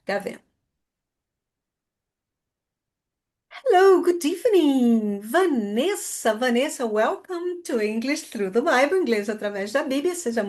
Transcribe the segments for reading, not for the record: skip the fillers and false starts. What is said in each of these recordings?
Gravemos. Hello, good evening. Vanessa, welcome to English Through the Bible, inglês através da Bíblia. Seja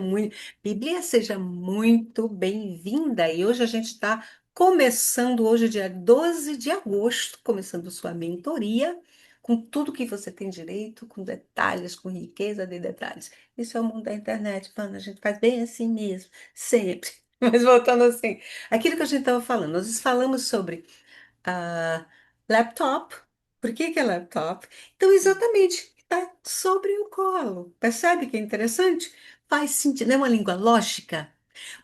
muito bem-vinda. E hoje a gente está começando, hoje, dia 12 de agosto, começando sua mentoria, com tudo que você tem direito, com detalhes, com riqueza de detalhes. Isso é o mundo da internet, Vana, a gente faz bem assim mesmo, sempre. Mas voltando assim, aquilo que a gente estava falando, nós falamos sobre a laptop. Por que que é laptop? Então, Hum, exatamente, está sobre o colo. Percebe que é interessante? Faz sentido, não é uma língua lógica?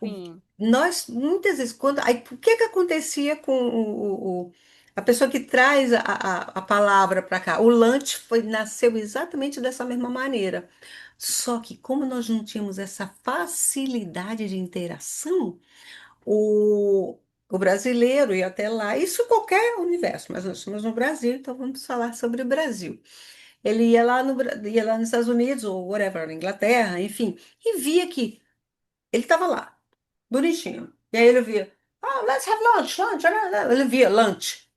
O- Sim, Nós, muitas vezes, aí, o que que acontecia com a pessoa que traz a palavra para cá? O lunch nasceu exatamente dessa mesma maneira. Só que, como nós não tínhamos essa facilidade de interação, o, o brasileiro ia até lá, isso qualquer universo, mas nós estamos no Brasil, então vamos falar sobre o Brasil. Ele ia lá, ia lá nos Estados Unidos, ou whatever, na Inglaterra, enfim, e via que ele estava lá, bonitinho. E aí ele via, let's have lunch, lunch, ele via lunch.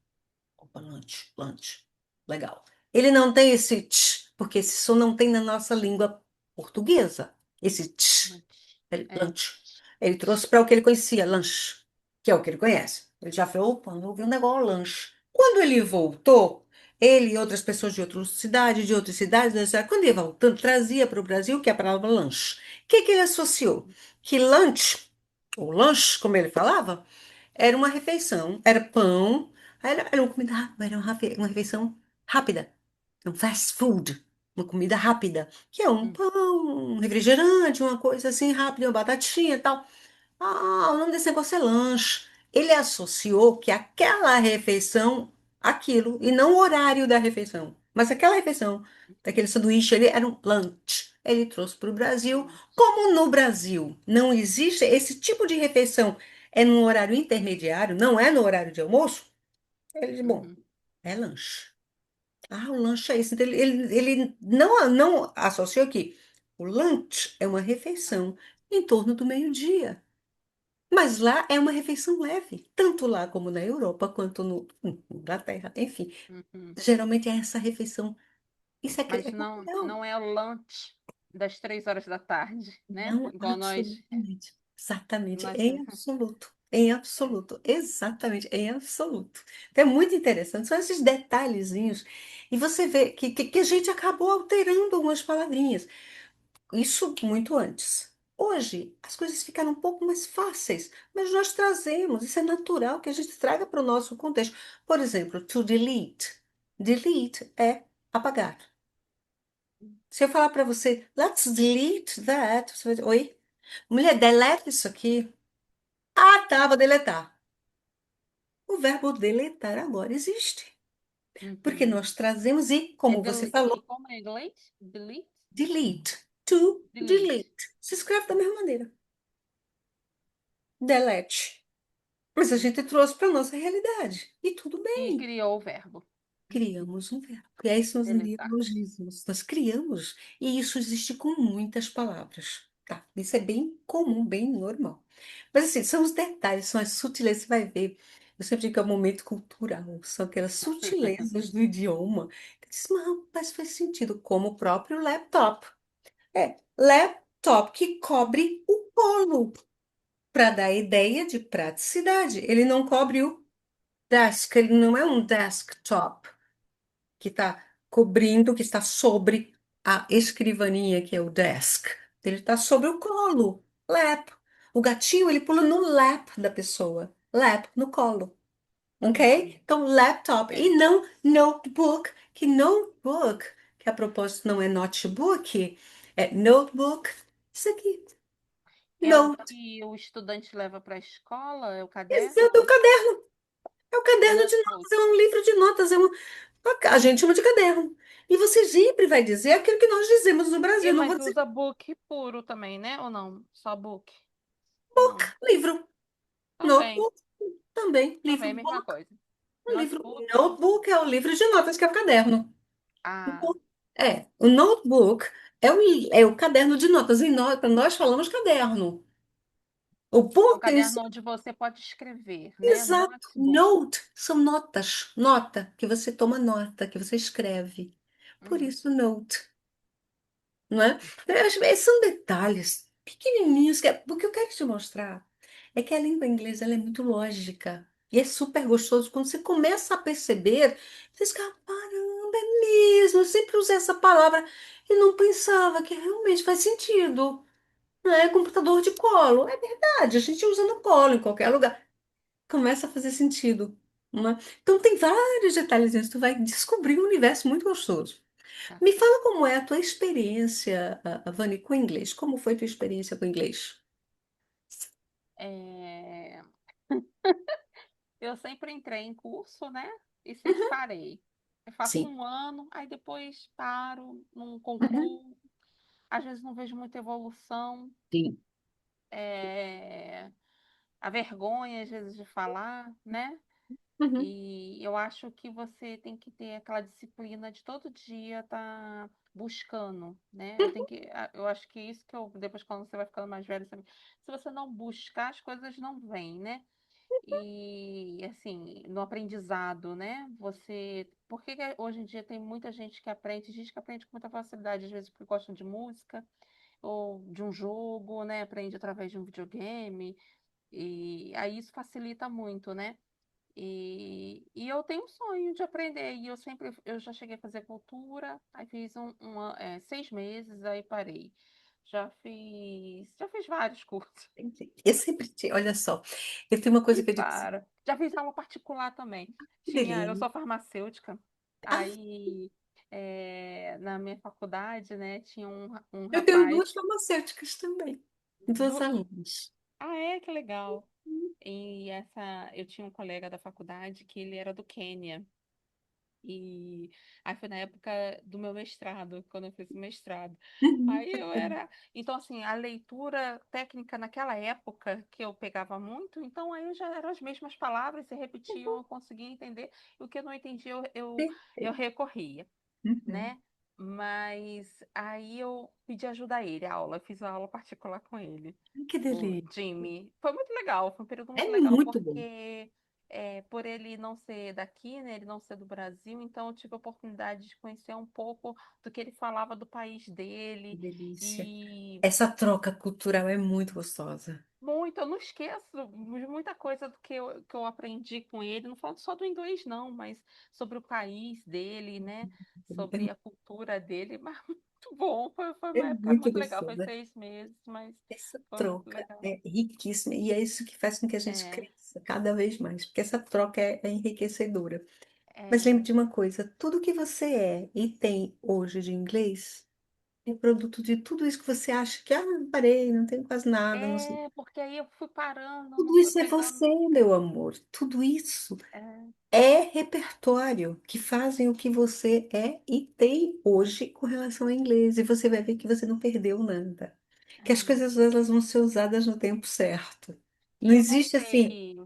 Opa, lunch, lunch. Legal. Ele não tem esse tch, porque esse som não tem na nossa língua portuguesa. Esse tch, lunch. É. lunch. Ele trouxe para o que ele conhecia, lanche, que é o que ele conhece. Ele já falou, opa, eu ouvi um negócio, lanche. Quando ele voltou, ele e outras pessoas de outras cidades, quando ele voltando, trazia para o Brasil que é a palavra lanche. O que que ele associou? Que lunch, ou lanche, como ele falava, era uma refeição, era pão, era uma comida rápida, era uma refeição rápida, um fast food, uma comida rápida, que é um Hum, pão, um refrigerante, uma coisa assim rápida, uma batatinha e tal. O nome desse negócio é lanche. Ele associou que aquela refeição, aquilo, e não o horário da refeição, mas aquela refeição, daquele sanduíche ali, era um lunch. Ele trouxe para o Brasil. lunch. Como no Brasil não existe esse tipo de refeição, é num horário intermediário, não é no horário de almoço, ele disse, bom, Uhum, é lanche. O lanche é isso. Então, ele não associou que o lunch é uma refeição em torno do meio-dia. Mas lá é uma refeição leve, tanto lá como na Europa, quanto no Inglaterra, enfim. uhum. Geralmente é essa refeição. Isso é Mas não, cultural. não é o lunch das 3 horas da tarde, né? Não, Igual nós. absolutamente. Exatamente, nós em absoluto. Em absoluto, exatamente, em absoluto. Então, é muito interessante, são esses detalhezinhos. E você vê que a gente acabou alterando algumas palavrinhas. Isso muito antes. Hoje, as coisas ficaram um pouco mais fáceis, mas nós trazemos, isso é natural que a gente traga para o nosso contexto. Por exemplo, to delete. Delete é apagar. Se eu falar para você, let's delete that, você vai dizer, oi? Mulher, deleta isso aqui. Tá, vou deletar. O verbo deletar agora existe, porque Uhum. nós trazemos e, É como você falou, e como é em inglês? Delete? delete. To Delete. delete. Se escreve da mesma maneira. Delete. Mas a gente trouxe para a nossa realidade. E tudo E bem. criou o verbo. Criamos um verbo. E aí são os Deletar. neologismos. Nós criamos. E isso existe com muitas palavras. Tá? Isso é bem comum, bem normal. Mas assim, são os detalhes, são as sutilezas. Você vai ver. Eu sempre digo que é um momento cultural. São aquelas sutilezas do idioma. Que diz, mas rapaz, faz sentido. Como o próprio laptop. Laptop que cobre o colo. Para dar a ideia de praticidade. Ele não cobre o desk, ele não é um desktop que está cobrindo, que está sobre a escrivaninha, que é o desk. Ele está sobre o colo, lap. O gatinho, ele pula no lap da pessoa. Lap, no colo. Ok? Uhum. Então, laptop. E É. não notebook, que notebook, que a propósito não é notebook, é notebook. Isso aqui. É o Note. que o estudante leva para a escola? É o Exato, caderno? é o caderno de Notebook. notas, é um livro de notas, a gente chama de caderno. E você sempre vai dizer aquilo que nós dizemos no Brasil. É, Não vou mas dizer usa book puro também, né? Ou não? Só book? Não. livro. Também. Notebook também. Também, Livro mesma book. coisa. O livro Notebook. notebook é o livro de notas, que é o caderno. Ah, O notebook é o caderno de notas. Nós falamos caderno. O É um book, caderno onde você pode escrever, né? exato. Notebook. Note são notas. Nota, que você toma nota, que você escreve. Por Hum, isso, note, não é? São detalhes pequenininhos. O que eu quero te mostrar é que a língua inglesa ela é muito lógica. E é super gostoso quando você começa a perceber. Você fica, caramba, é mesmo. Eu sempre usei essa palavra e não pensava que realmente faz sentido. Não é computador de colo. É verdade, a gente usa no colo, em qualquer lugar. Começa a fazer sentido, não é? Então tem vários detalhezinhos, tu vai descobrir um universo muito gostoso. tá. Me fala como é a tua experiência, Vani, com o inglês. Como foi a tua experiência com o inglês? É, eu sempre entrei em curso, né? E sempre Uhum. parei. Eu faço Sim. um ano, aí depois paro, não Uhum. concluo. Às vezes não vejo muita evolução. Sim. É, a vergonha, às vezes, de falar, né? Uhum. E eu acho que você tem que ter aquela disciplina de todo dia estar buscando, né? Eu acho que isso que eu, depois quando você vai ficando mais velho, sabe? Se você não buscar, as coisas não vêm, né? E assim, no aprendizado, né? Por que que hoje em dia tem muita gente que aprende com muita facilidade, às vezes porque gostam de música ou de um jogo, né? Aprende através de um videogame, e aí isso facilita muito, né? E eu tenho um sonho de aprender, e eu já cheguei a fazer cultura, aí fiz 6 meses, aí parei. Já fiz vários cursos, Entendi. Eu sempre, olha só, eu tenho uma coisa e que eu digo assim, para. Já fiz aula particular também. que Eu delícia. sou farmacêutica, Ah, aí na minha faculdade, né, tinha um eu tenho duas rapaz farmacêuticas também, duas do... alunas. Ah, que legal. Eu tinha um colega da faculdade que ele era do Quênia. E aí foi na época do meu mestrado, quando eu fiz o mestrado. Uhum. Aí eu era. Então, assim, a leitura técnica naquela época que eu pegava muito, então aí já eram as mesmas palavras, se repetiam, eu conseguia entender. E o que eu não entendia, eu Perfeito. recorria, Uhum. né? Mas aí eu pedi ajuda a ele, a aula, eu fiz a aula particular com ele, Que o delícia. Jimmy. Foi muito legal, foi um período É muito legal, muito bom. porque por ele não ser daqui, né, ele não ser do Brasil, então eu tive a oportunidade de conhecer um pouco do que ele falava do país Que dele, delícia. e Essa troca cultural é muito gostosa. muito, eu não esqueço de muita coisa do que eu aprendi com ele, não falando só do inglês, não, mas sobre o país dele, né, sobre a cultura dele, mas muito bom, foi É uma época muito muito legal, foi gostosa. 6 meses, mas Essa foi muito troca legal. é riquíssima e é isso que faz com que a gente É, cresça cada vez mais, porque essa troca é enriquecedora. Mas lembre é, de uma coisa, tudo que você é e tem hoje de inglês é produto de tudo isso que você acha que, parei, não tenho quase nada, não sei. porque aí eu fui parando, não Tudo fui isso é pegando. você, meu amor. Tudo isso É, é repertório que fazem o que você é e tem hoje com relação ao inglês. E você vai ver que você não perdeu nada. Que as é. coisas elas vão ser usadas no tempo certo. Não E eu não existe assim. sei,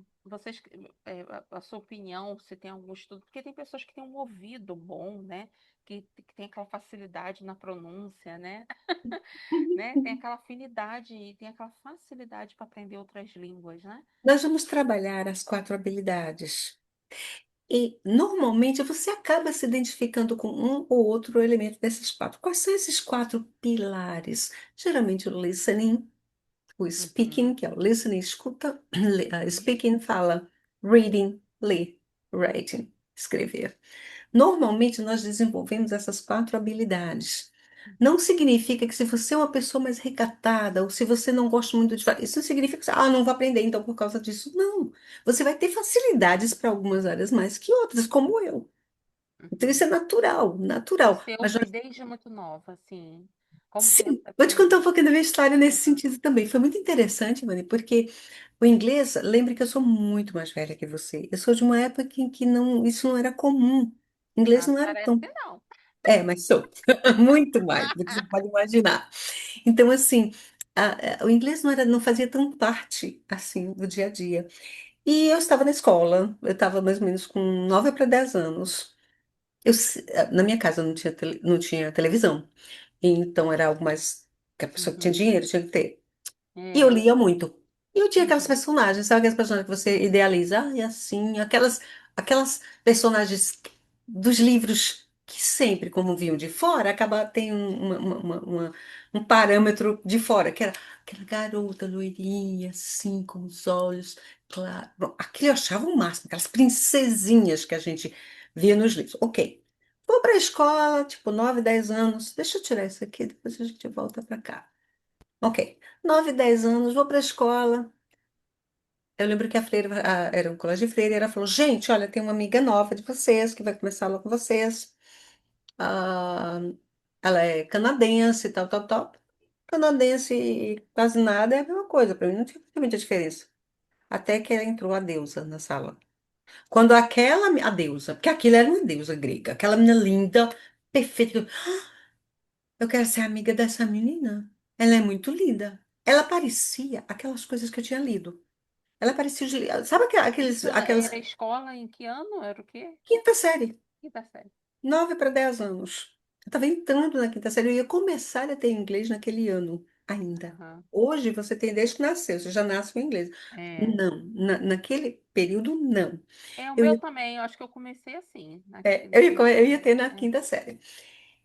a sua opinião, se tem algum estudo, porque tem pessoas que têm um ouvido bom, né? Que tem aquela facilidade na pronúncia, né? Né? Tem aquela afinidade e tem aquela facilidade para aprender outras línguas, né? Nós vamos trabalhar as quatro habilidades. E normalmente você acaba se identificando com um ou outro elemento desses quatro. Quais são esses quatro pilares? Geralmente o listening, o speaking, Uhum, que é o listening, escuta, uhum, speaking fala, reading, ler, writing, escrever. Normalmente nós desenvolvemos essas quatro habilidades. Não significa que se você é uma pessoa mais recatada ou se você não gosta muito de falar, isso não significa que você, não vou aprender então por causa disso. Não. Você vai ter facilidades para algumas áreas mais que outras, como eu. Então isso uhum. é natural, O natural. seu Mas foi desde muito nova, assim. Como que você sim, vou te contar um aprendeu? pouquinho da minha história nesse Aham. sentido também. Foi muito interessante, Mani, porque o inglês, lembre que eu sou muito mais velha que você. Eu sou de uma época em que não, isso não era comum. Inglês Ah, não era parece tão. que não. Mas sou. Muito mais do que você pode imaginar. Então, assim, o inglês não era, não fazia tão parte, assim, do dia a dia. E eu estava na escola, eu estava mais ou menos com 9 para 10 anos. Na minha casa não tinha televisão. Então era algo mais que a pessoa que tinha Uhum. dinheiro tinha que ter. E eu É. lia muito. E eu tinha aquelas Uhum. personagens, sabe aquelas personagens que você idealiza? Ah, e assim, aquelas personagens dos livros que sempre, como vinham de fora, acaba tem um parâmetro de fora, que era aquela garota loirinha, assim, com os olhos claros. Bom, aquilo eu achava o máximo, aquelas princesinhas que a gente via nos livros. Ok. Vou para a escola, tipo, 9, 10 anos. Deixa eu tirar isso aqui, depois a gente volta para cá. Ok. 9, 10 anos, vou para a escola. Eu lembro que a freira, era um colégio de freira, e ela falou: Gente, olha, tem uma amiga nova de vocês que vai começar aula com vocês. Ah, ela é canadense, tal, tal, tal. Canadense e quase nada é a mesma coisa, para mim não tinha muita diferença. Até que entrou a deusa na sala. Quando a deusa, porque aquilo era uma deusa grega, aquela menina linda, perfeita. Eu quero ser amiga dessa menina. Ela é muito linda. Ela parecia aquelas coisas que eu tinha lido. Ela parecia, sabe Isso era aquelas escola em que ano? Era o quê? quinta série, Quinta série. 9 para 10 anos. Eu estava entrando na quinta série, eu ia começar a ter inglês naquele ano ainda. Aham. Hoje você tem desde que nasceu, você já nasce com inglês. É. Não, naquele período, não. É o Eu meu ia, também. Eu acho que eu comecei assim, eu ia naquele. ter na quinta série.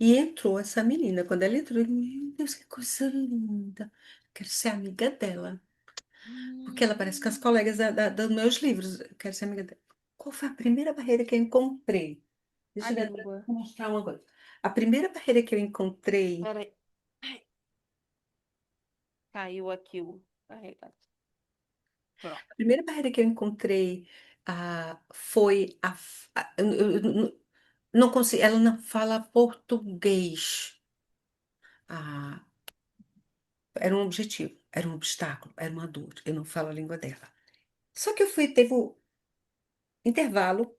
E entrou essa menina. Quando ela entrou, eu, meu Deus, que coisa linda. Quero ser amiga dela. Porque ela parece com as Hum, colegas dos meus livros. Eu quero ser amiga dela. Qual foi a primeira barreira que eu encontrei? a Deixa eu ver, até língua. mostrar uma coisa. A primeira barreira que eu encontrei, Peraí. Ai, caiu aqui o carregador. Pronto. a primeira barreira que eu encontrei foi eu não consigo, ela não fala português. Ah, era um objetivo, era um obstáculo, era uma dor. Eu não falo a língua dela. Só que teve o intervalo,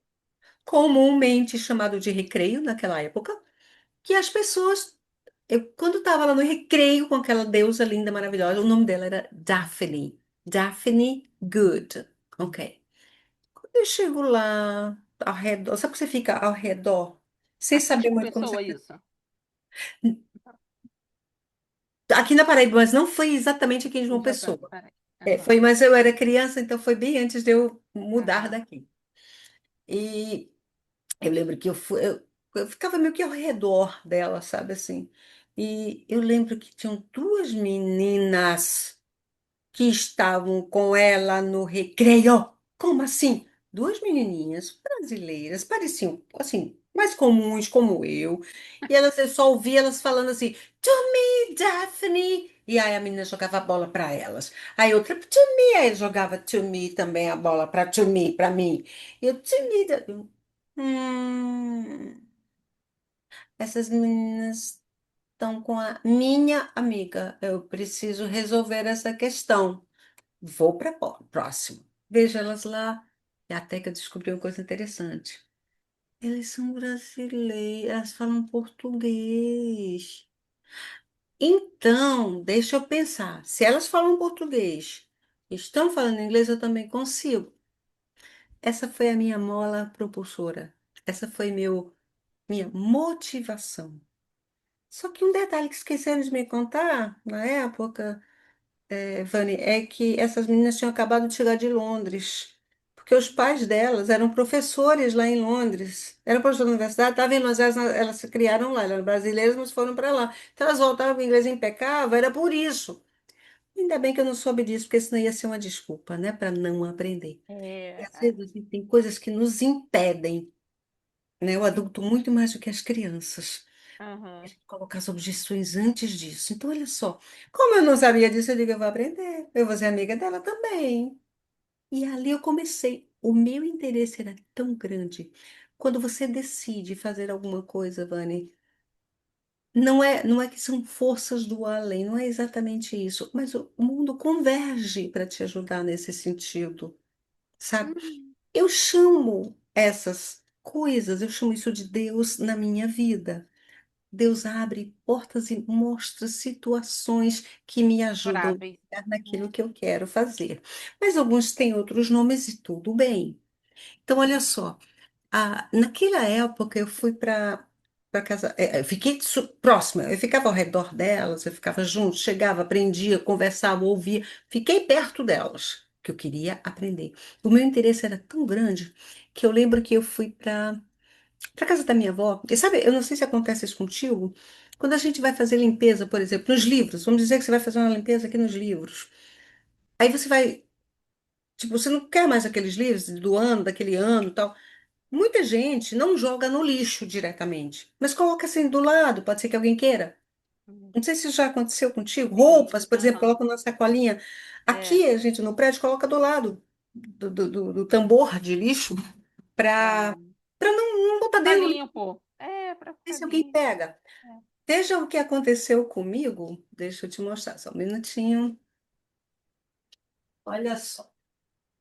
comumente chamado de recreio naquela época, que as pessoas, quando estava lá no recreio com aquela deusa linda, maravilhosa, o nome dela era Daphne. Daphne Good. Ok. Quando eu chego lá, ao redor, sabe que você fica ao redor, sem Aqui em saber João muito como você. Pessoa, isso. Aqui na Paraíba, mas não foi exatamente aqui em Em João João Pessoa. Peraí. É, Aham. foi, mas eu era criança, então foi bem antes de eu mudar Aham. daqui. E eu lembro que eu ficava meio que ao redor dela, sabe assim? E eu lembro que tinham duas meninas que estavam com ela no recreio. Como assim? Duas menininhas brasileiras, pareciam assim, mais comuns como eu. E elas, eu só ouvia elas falando assim, to me, Daphne. E aí a menina jogava a bola para elas. Aí outra, to me. Aí jogava to me também a bola para to me, para mim. E eu, to me. Essas meninas estão com a minha amiga. Eu preciso resolver essa questão. Vou para próximo. Vejo elas lá. E até que eu descobri uma coisa interessante. Elas são brasileiras, elas falam português. Então, deixa eu pensar. Se elas falam português, estão falando inglês, eu também consigo. Essa foi a minha mola propulsora. Essa foi minha motivação. Só que um detalhe que esqueceram de me contar na época, Vani, é que essas meninas tinham acabado de chegar de Londres, porque os pais delas eram professores lá em Londres, eram professores da universidade, estavam em Londres, elas se criaram lá, elas eram brasileiras, mas foram para lá. Então elas voltavam com o inglês impecável, era por isso. Ainda bem que eu não soube disso, porque senão ia ser uma desculpa, né, para não aprender. E É, às vezes assim, tem coisas que nos impedem, né, o adulto muito mais do que as crianças. A aham. gente colocar as objeções antes disso. Então, olha só, como eu não sabia disso, eu digo, eu vou aprender, eu vou ser amiga dela também. E ali eu comecei. O meu interesse era tão grande. Quando você decide fazer alguma coisa, Vani, não é que são forças do além, não é exatamente isso, mas o mundo converge para te ajudar nesse sentido, sabe? Hum, Eu chamo essas coisas, eu chamo isso de Deus na minha vida. Deus abre portas e mostra situações que me ajudam Favoráveis. a chegar naquilo Né? que eu quero fazer. Mas alguns têm outros nomes e tudo bem. Então, olha só, naquela época eu fui para. para casa. Eu fiquei próxima, eu ficava ao redor delas, eu ficava junto, chegava, aprendia, conversava, ouvia, fiquei perto delas, que eu queria aprender. O meu interesse era tão grande que eu lembro que eu fui para casa da minha avó. E sabe, eu não sei se acontece isso contigo, quando a gente vai fazer limpeza, por exemplo, nos livros, vamos dizer que você vai fazer uma limpeza aqui nos livros. Aí você vai, tipo, você não quer mais aqueles livros do ano, daquele ano, e tal. Muita gente não joga no lixo diretamente, mas coloca assim do lado, pode ser que alguém queira. Hum, Não sei se já aconteceu contigo. Sim, Roupas, por exemplo, aham, coloca na sacolinha. é, Aqui a gente no prédio coloca do lado do tambor de lixo para pra, não botar tá dentro do lixo, limpo. É, pra ver ficar se alguém limpo. pega. É. Veja o que aconteceu comigo. Deixa eu te mostrar, só um minutinho. Olha só,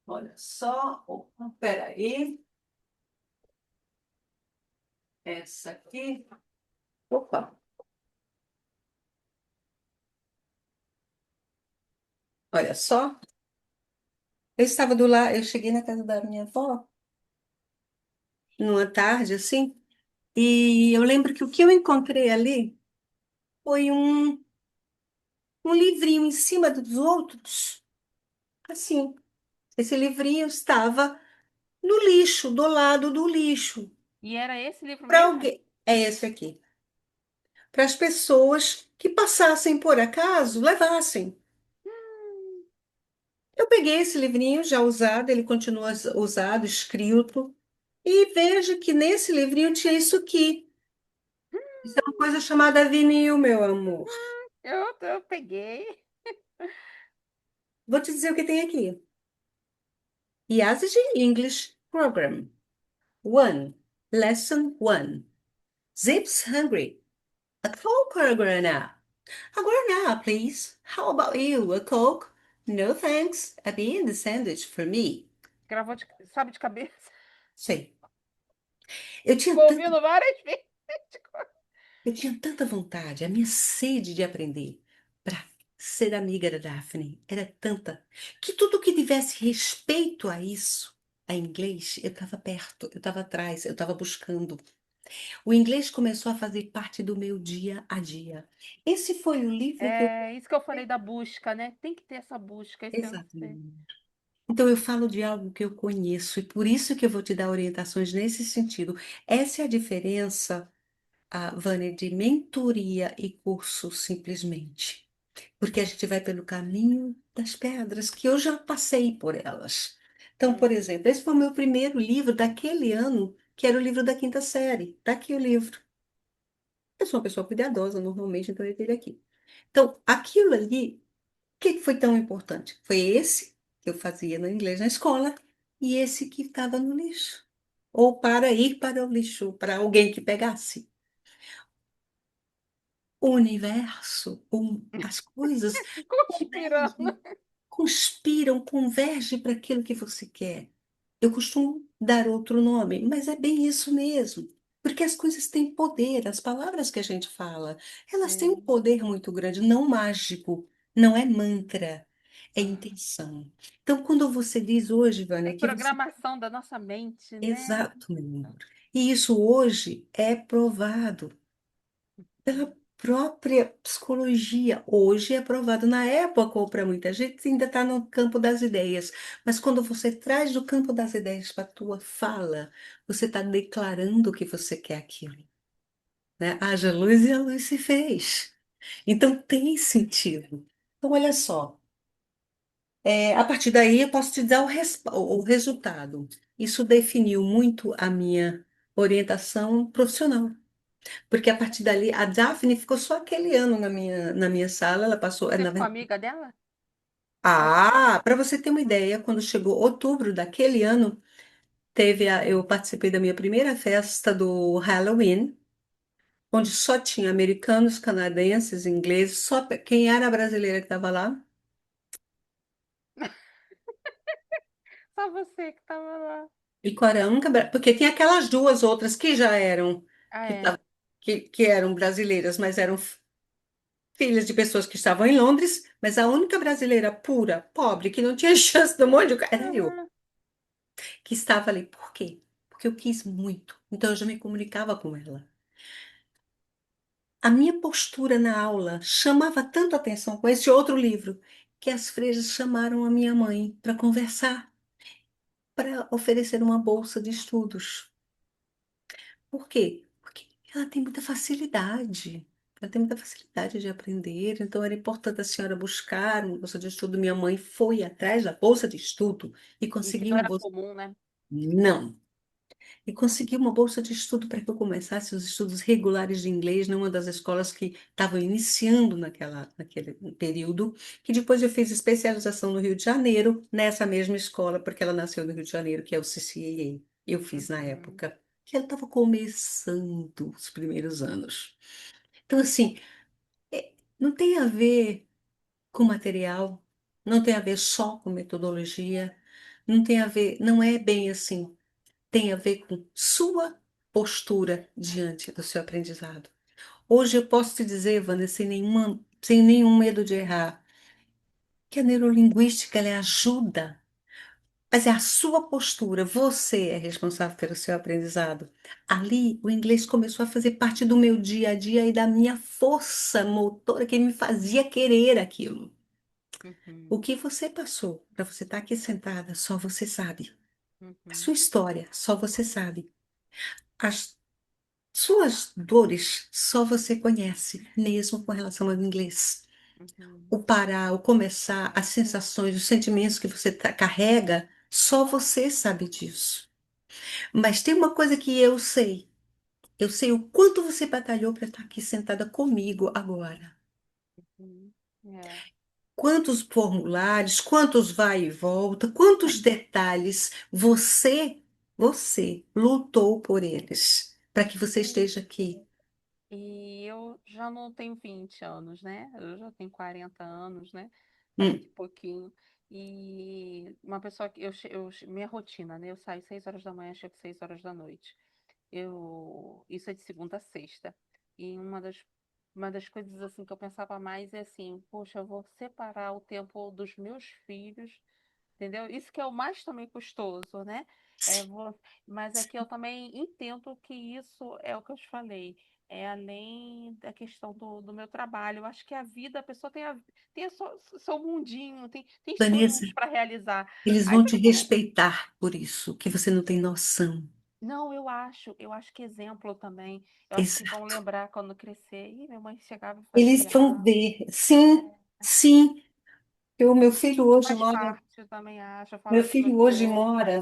olha só. Opa, peraí. Essa aqui. Opa, olha só. Eu estava do lado, eu cheguei na casa da minha avó, numa tarde assim, e eu lembro que o que eu encontrei ali foi um livrinho em cima dos outros, assim. Esse livrinho estava no lixo, do lado do lixo. E era esse livro Para mesmo? alguém, é esse aqui. Para as pessoas que passassem por acaso, levassem. Hum, Eu peguei esse livrinho já usado, ele continua usado, escrito, e vejo que nesse livrinho tinha isso aqui. Isso é uma coisa chamada vinil, meu amor. eu peguei. Vou te dizer o que tem aqui. Yazid English Program. 1. Lesson 1. Zip's hungry. A Coke or a Guaraná? A Guaraná, please. How about you? A Coke? No thanks. A bee in the sandwich for me. Gravou de, sabe de cabeça. Sei. Eu tinha Ficou tanta, ouvindo várias vezes. eu tinha tanta vontade, a minha sede de aprender para ser amiga da Daphne era tanta que tudo que tivesse respeito a isso, a inglês, eu estava perto, eu estava atrás, eu estava buscando. O inglês começou a fazer parte do meu dia a dia. Esse foi o livro que eu. É isso que eu falei da busca, né? Tem que ter essa busca, esse tem que ser. Exatamente. Então, eu falo de algo que eu conheço e por isso que eu vou te dar orientações nesse sentido. Essa é a diferença, Vânia, de mentoria e curso simplesmente. Porque a gente vai pelo caminho das pedras, que eu já passei por elas. Então, por Uhum. exemplo, esse foi o meu primeiro livro daquele ano, que era o livro da quinta série. Está aqui o livro. Eu sou uma pessoa cuidadosa, normalmente, então eu tenho ele aqui. Então, aquilo ali, o que que foi tão importante? Foi esse que eu fazia no inglês na escola e esse que estava no lixo. Ou para ir para o lixo, para alguém que pegasse. O universo, as coisas Conspirando. convergem, conspiram, convergem para aquilo que você quer. Eu costumo dar outro nome, mas é bem isso mesmo. Porque as coisas têm poder, as palavras que a gente fala, elas têm um É. poder muito grande, não mágico, não é mantra, é Ah, intenção. Então, quando você diz hoje, é Vânia, que você. programação da nossa mente, né? Exato, meu amor. E isso hoje é provado pela própria psicologia. Hoje é provado. Na época, ou para muita gente, ainda está no campo das ideias. Mas quando você traz do campo das ideias para a tua fala, você está declarando que você quer aquilo, né? Haja luz e a luz se fez. Então tem sentido. Então, olha só. A partir daí, eu posso te dar o resultado. Isso definiu muito a minha orientação profissional. Porque a partir dali, a Daphne ficou só aquele ano na minha sala, ela passou, Você na ficou verdade. amiga dela? Ou- Para você ter uma ideia, quando chegou outubro daquele ano, eu participei da minha primeira festa do Halloween, onde só tinha americanos, canadenses, ingleses, só quem era brasileira que estava lá. Só você que estava lá. E qual era a única, porque tinha aquelas duas outras que já eram, Ah, que, é. tavam- que eram brasileiras, mas eram filhas de pessoas que estavam em Londres, mas a única brasileira pura, pobre, que não tinha chance do mundo, era eu, Uhum. que estava ali. Por quê? Porque eu quis muito. Então eu já me comunicava com ela. A minha postura na aula chamava tanto atenção com esse outro livro que as freiras chamaram a minha mãe para conversar, para oferecer uma bolsa de estudos. Por quê? Porque ela tem muita facilidade. Ela tem muita facilidade de aprender, então era importante a senhora buscar uma bolsa de estudo. Minha mãe foi atrás da bolsa de estudo e E que conseguiu não uma era bolsa. comum, né? Não. E consegui uma bolsa de estudo para que eu começasse os estudos regulares de inglês numa das escolas que estavam iniciando naquele período, que depois eu fiz especialização no Rio de Janeiro, nessa mesma escola, porque ela nasceu no Rio de Janeiro, que é o CCAA. Eu fiz na Uhum, época, que ela estava começando os primeiros anos. Então, assim, não tem a ver com material, não tem a ver só com metodologia, não tem a ver, não é bem assim, tem a ver com sua postura diante do seu aprendizado. Hoje eu posso te dizer, Vanessa, sem nenhum medo de errar, que a neurolinguística ela ajuda, mas é a sua postura, você é responsável pelo seu aprendizado. Ali, o inglês começou a fazer parte do meu dia a dia e da minha força motora que me fazia querer aquilo. O uhum, que você passou para você estar aqui sentada, só você sabe. A uhum, sua história, só você sabe. As suas dores só você conhece, mesmo com relação ao inglês. uhum, O parar, o começar, as sensações, os sentimentos que você carrega, só você sabe disso. Mas tem uma coisa que eu sei. Eu sei o quanto você batalhou para estar aqui sentada comigo agora. uhum. É. Quantos formulários, quantos vai e volta, quantos detalhes você lutou por eles, para que você esteja aqui. E eu já não tenho 20 anos, né? Eu já tenho 40 anos, né? Hum, 40 e pouquinho. E uma pessoa que minha rotina, né? Eu saio 6 horas da manhã, chego 6 horas da noite. Isso é de segunda a sexta. E uma das coisas assim que eu pensava mais é assim, poxa, eu vou separar o tempo dos meus filhos. Entendeu? Isso que é o mais também custoso, né? É, mas aqui eu também entendo que isso é o que eu te falei. É além da questão do meu trabalho. Eu acho que a vida, a pessoa tem seu mundinho, tem Vanessa, sonhos para realizar. eles Aí vão te quando começa. respeitar por isso, que você não tem noção. Não, eu acho que exemplo também. Eu acho que vão Exato. lembrar quando crescer. Ih, minha mãe chegava e Eles fazia. vão ver. Sim, sim. O meu filho hoje Faz mora, parte, eu também acho. Eu falo meu isso pro meu filho hoje esposo. mora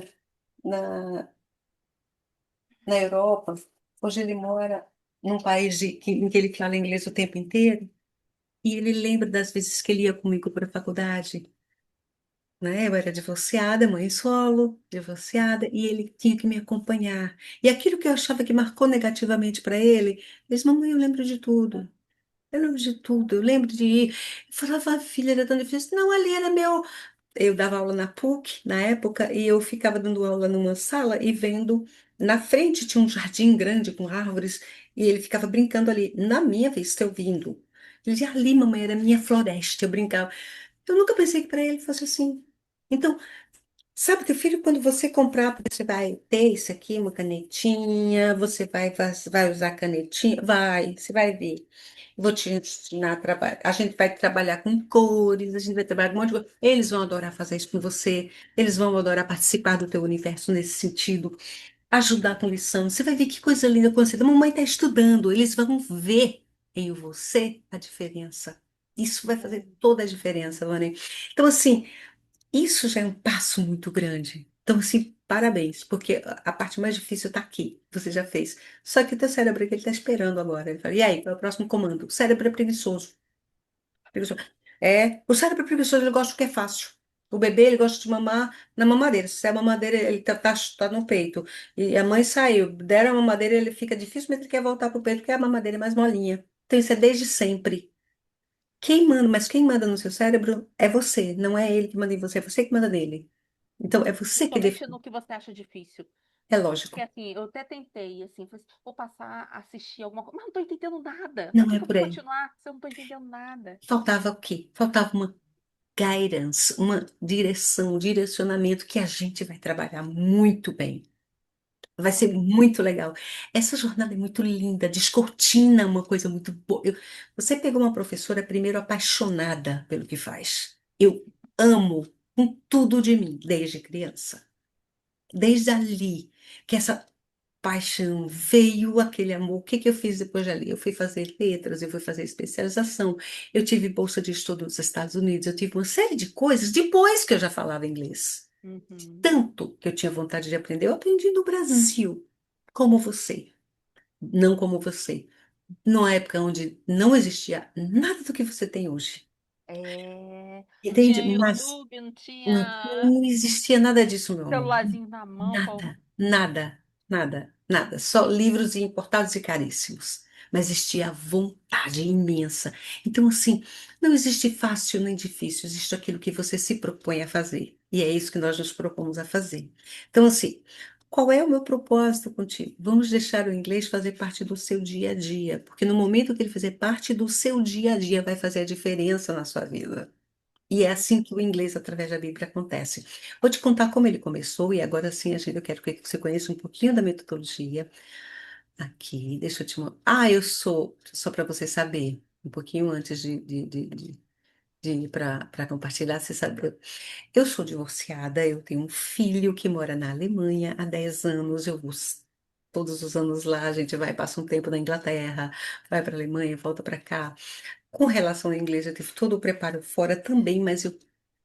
na Europa. Hoje ele mora num país em que ele fala inglês o tempo inteiro. E ele lembra das vezes que ele ia comigo para a faculdade, né? Eu era divorciada, mãe solo, divorciada, e ele tinha que me acompanhar. E aquilo que eu achava que marcou negativamente para ele, ele disse, mamãe, eu lembro de tudo. Eu lembro de tudo, eu lembro de ir. Eu falava, "Ah, filha, era tão difícil. Não, ali era meu. Eu dava aula na PUC, na época, e eu ficava dando aula numa sala e vendo. Na frente tinha um jardim grande com árvores, e ele ficava brincando ali. Na minha vista, eu vindo. Ele dizia, ali, mamãe, era minha floresta. Eu brincava. Eu nunca pensei que para ele fosse assim. Então, sabe, teu filho, quando você comprar, porque você vai ter isso aqui, uma canetinha, vai usar canetinha? Vai, você vai ver. Vou te ensinar a trabalhar. A gente vai trabalhar com cores, a gente vai trabalhar com um monte de coisa. Eles vão adorar fazer isso com você, eles vão adorar participar do teu universo nesse sentido, ajudar com lição. Você vai ver que coisa linda quando você. A mamãe está estudando, eles vão ver em você a diferença. Isso vai fazer toda a diferença, Vânia. Então, assim. Isso já é um passo muito grande. Então, assim, parabéns, porque a parte mais difícil está aqui, você já fez. Só que o teu cérebro aqui, ele está esperando agora. Ele fala, e aí, qual é o próximo comando? O cérebro é preguiçoso. Preguiçoso. O cérebro é preguiçoso, ele gosta do que é fácil. O bebê, ele gosta de mamar na mamadeira. Se é a mamadeira, ele tá no peito. E a mãe saiu, deram a mamadeira, ele fica dificilmente ele quer voltar pro peito, porque a mamadeira é mais molinha. Então, isso é desde sempre. Quem manda no seu cérebro é você, não é ele que manda em você, é você que manda nele. Então, é você que Principalmente define. no que você acha difícil. É Porque lógico. assim, eu até tentei, assim, falei assim, vou passar a assistir alguma coisa, mas não tô entendendo nada. Por Não que é que eu por vou aí. continuar se eu não tô entendendo nada? Faltava o quê? Faltava uma guidance, uma direção, um direcionamento que a gente vai trabalhar muito bem. Vai ser Ok. muito legal. Essa jornada é muito linda, descortina uma coisa muito boa. Você pegou uma professora primeiro apaixonada pelo que faz. Eu amo com tudo de mim, desde criança. Desde ali, que essa paixão veio aquele amor. O que que eu fiz depois dali? Eu fui fazer letras, eu fui fazer especialização, eu tive bolsa de estudo nos Estados Unidos, eu tive uma série de coisas depois que eu já falava inglês. Uhum. Tanto que eu tinha vontade de aprender, eu aprendi no Brasil, como você, não como você. Numa época onde não existia nada do que você tem hoje. Não Entende? tinha Mas YouTube, não não, tinha não existia nada disso, meu amor. celularzinho na mão. Nada, nada, nada, nada. Só livros importados e caríssimos. Mas existia a vontade imensa. Então, assim, não existe fácil nem difícil, existe aquilo que você se propõe a fazer. E é isso que nós nos propomos a fazer. Então, assim, qual é o meu propósito contigo? Vamos deixar o inglês fazer parte do seu dia a dia, porque no momento que ele fizer parte do seu dia a dia, vai fazer a diferença na sua vida. E é assim que o inglês, através da Bíblia, acontece. Vou te contar como ele começou, e agora sim, eu quero que você conheça um pouquinho da metodologia. Aqui, deixa eu te mostrar. Ah, eu sou, só para você saber, um pouquinho antes de ir para compartilhar, você sabe. Eu sou divorciada, eu tenho um filho que mora na Alemanha há 10 anos, eu vou todos os anos lá, a gente vai, passa um tempo na Inglaterra, vai para a Alemanha, volta para cá. Com relação ao inglês, eu tive todo o preparo fora também, mas eu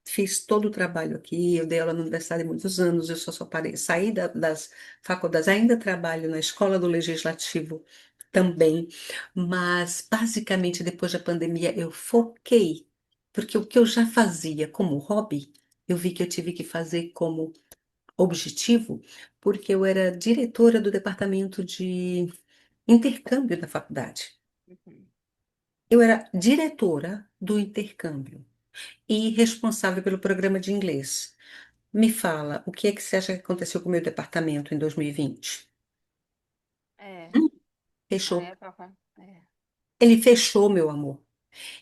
fiz todo o trabalho aqui. Eu dei aula na universidade há muitos anos, eu só parei, saí das faculdades, ainda trabalho na Escola do Legislativo também, mas basicamente depois da pandemia eu foquei, porque o que eu já fazia como hobby, eu vi que eu tive que fazer como objetivo, porque eu era diretora do departamento de intercâmbio da faculdade. Uhum. Eu era diretora do intercâmbio e responsável pelo programa de inglês. Me fala, o que é que você acha que aconteceu com o meu departamento em 2020? É, Hum, na Fechou. época, Ele fechou, meu amor.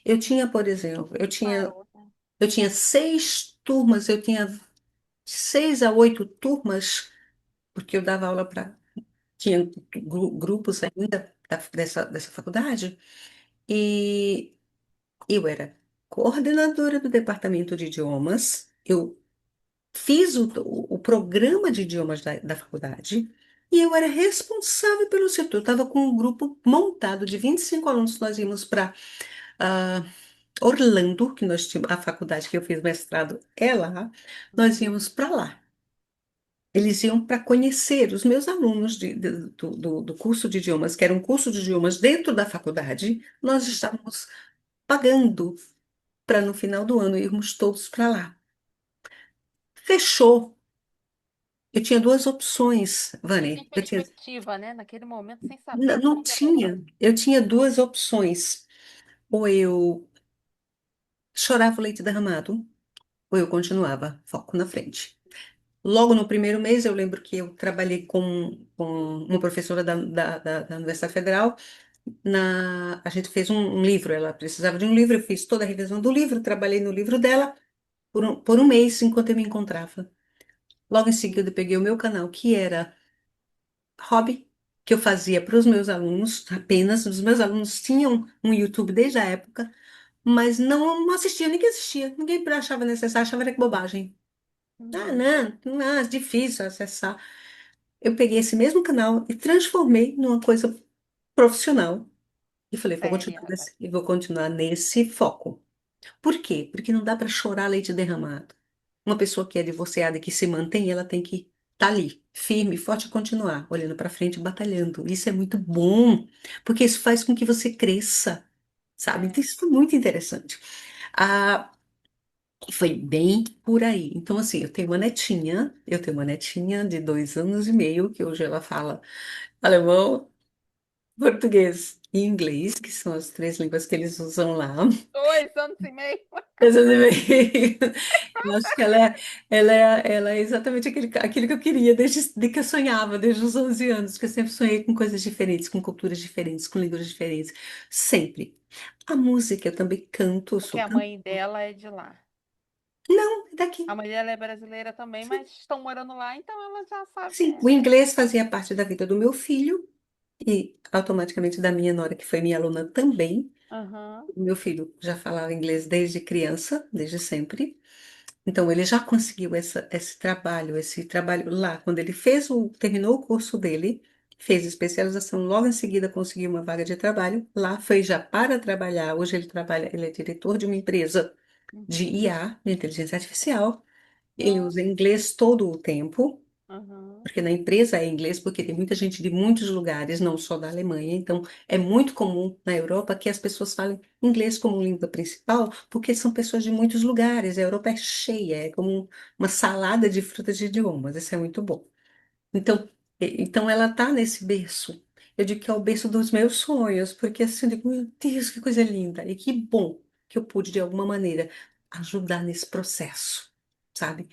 Eu tinha, por exemplo, parou, né? eu tinha 6 turmas, eu tinha 6 a 8 turmas, porque eu dava aula para, tinha grupos ainda dessa faculdade, e eu era coordenadora do departamento de idiomas, eu fiz o programa de idiomas da faculdade e eu era responsável pelo setor. Eu estava com um grupo montado de 25 alunos. Nós íamos para Orlando, que nós tínhamos, a faculdade que eu fiz mestrado é lá. Nós Uhum. íamos para lá. Eles iam para conhecer os meus alunos do curso de idiomas, que era um curso de idiomas dentro da faculdade. Nós Uhum. estávamos pagando para no final do ano irmos todos para lá. Fechou. Eu tinha duas opções, Sem Vani. ter perspectiva, né? Naquele momento, sem saber o Não que ia passar. tinha. Eu tinha duas opções. Ou eu chorava o leite derramado, ou eu continuava, foco na frente. Logo no primeiro mês, eu lembro que eu trabalhei com uma professora da Universidade Federal. A gente fez um livro, ela precisava de um livro, eu fiz toda a revisão do livro, trabalhei no livro dela por um mês enquanto eu me encontrava. Logo em seguida, eu peguei o meu canal, que era hobby que eu fazia para os meus alunos, apenas. Os meus alunos tinham um YouTube desde a época, mas não assistia, ninguém assistia, ninguém achava necessário, achava era que bobagem. Ah, Uhum. não, não é difícil acessar. Eu peguei esse mesmo canal e transformei numa coisa profissional. E falei, Séria. vou continuar nesse foco. Por quê? Porque não dá para chorar leite derramado. Uma pessoa que é divorciada e que se mantém, ela tem que estar ali, firme, forte e continuar, olhando para frente, e batalhando. Isso é muito bom, porque isso faz com que você cresça, sabe? É. Então, isso foi muito interessante. Ah, foi bem por aí. Então, assim, eu tenho uma netinha de 2 anos e meio, que hoje ela fala alemão, português e inglês, que são as três línguas que eles usam lá. 2 anos e meio. Eu acho que ela é exatamente aquilo que eu queria desde que eu sonhava, desde os 11 anos, que eu sempre sonhei com coisas diferentes, com culturas diferentes, com línguas diferentes. Sempre. A música, eu também canto, eu Porque sou a cantora. mãe dela é de lá. Não, é A daqui. mãe dela é brasileira também, mas estão morando lá, então ela já sabe. Sim, o inglês fazia parte da vida do meu filho e automaticamente da minha nora, que foi minha aluna também. Aham, O meu filho já falava inglês desde criança, desde sempre. Então ele já conseguiu esse trabalho lá. Quando ele terminou o curso dele, fez especialização, logo em seguida conseguiu uma vaga de trabalho. Lá foi já para trabalhar. Hoje ele trabalha, ele é diretor de uma empresa de uhum. IA, de inteligência artificial. Ele usa Nossa, inglês todo o tempo. aham, Porque na empresa é inglês, porque tem muita gente de muitos lugares, não só da Alemanha. Então, é muito comum na Europa que as pessoas falem inglês como língua principal, porque são pessoas de muitos lugares. A Europa é cheia, é como uma salada de frutas de idiomas. Isso é muito bom. Então, então ela está nesse berço. Eu digo que é o berço dos meus sonhos, porque assim, eu digo, meu Deus, que coisa linda. E que bom que eu pude, de alguma maneira, ajudar nesse processo, sabe?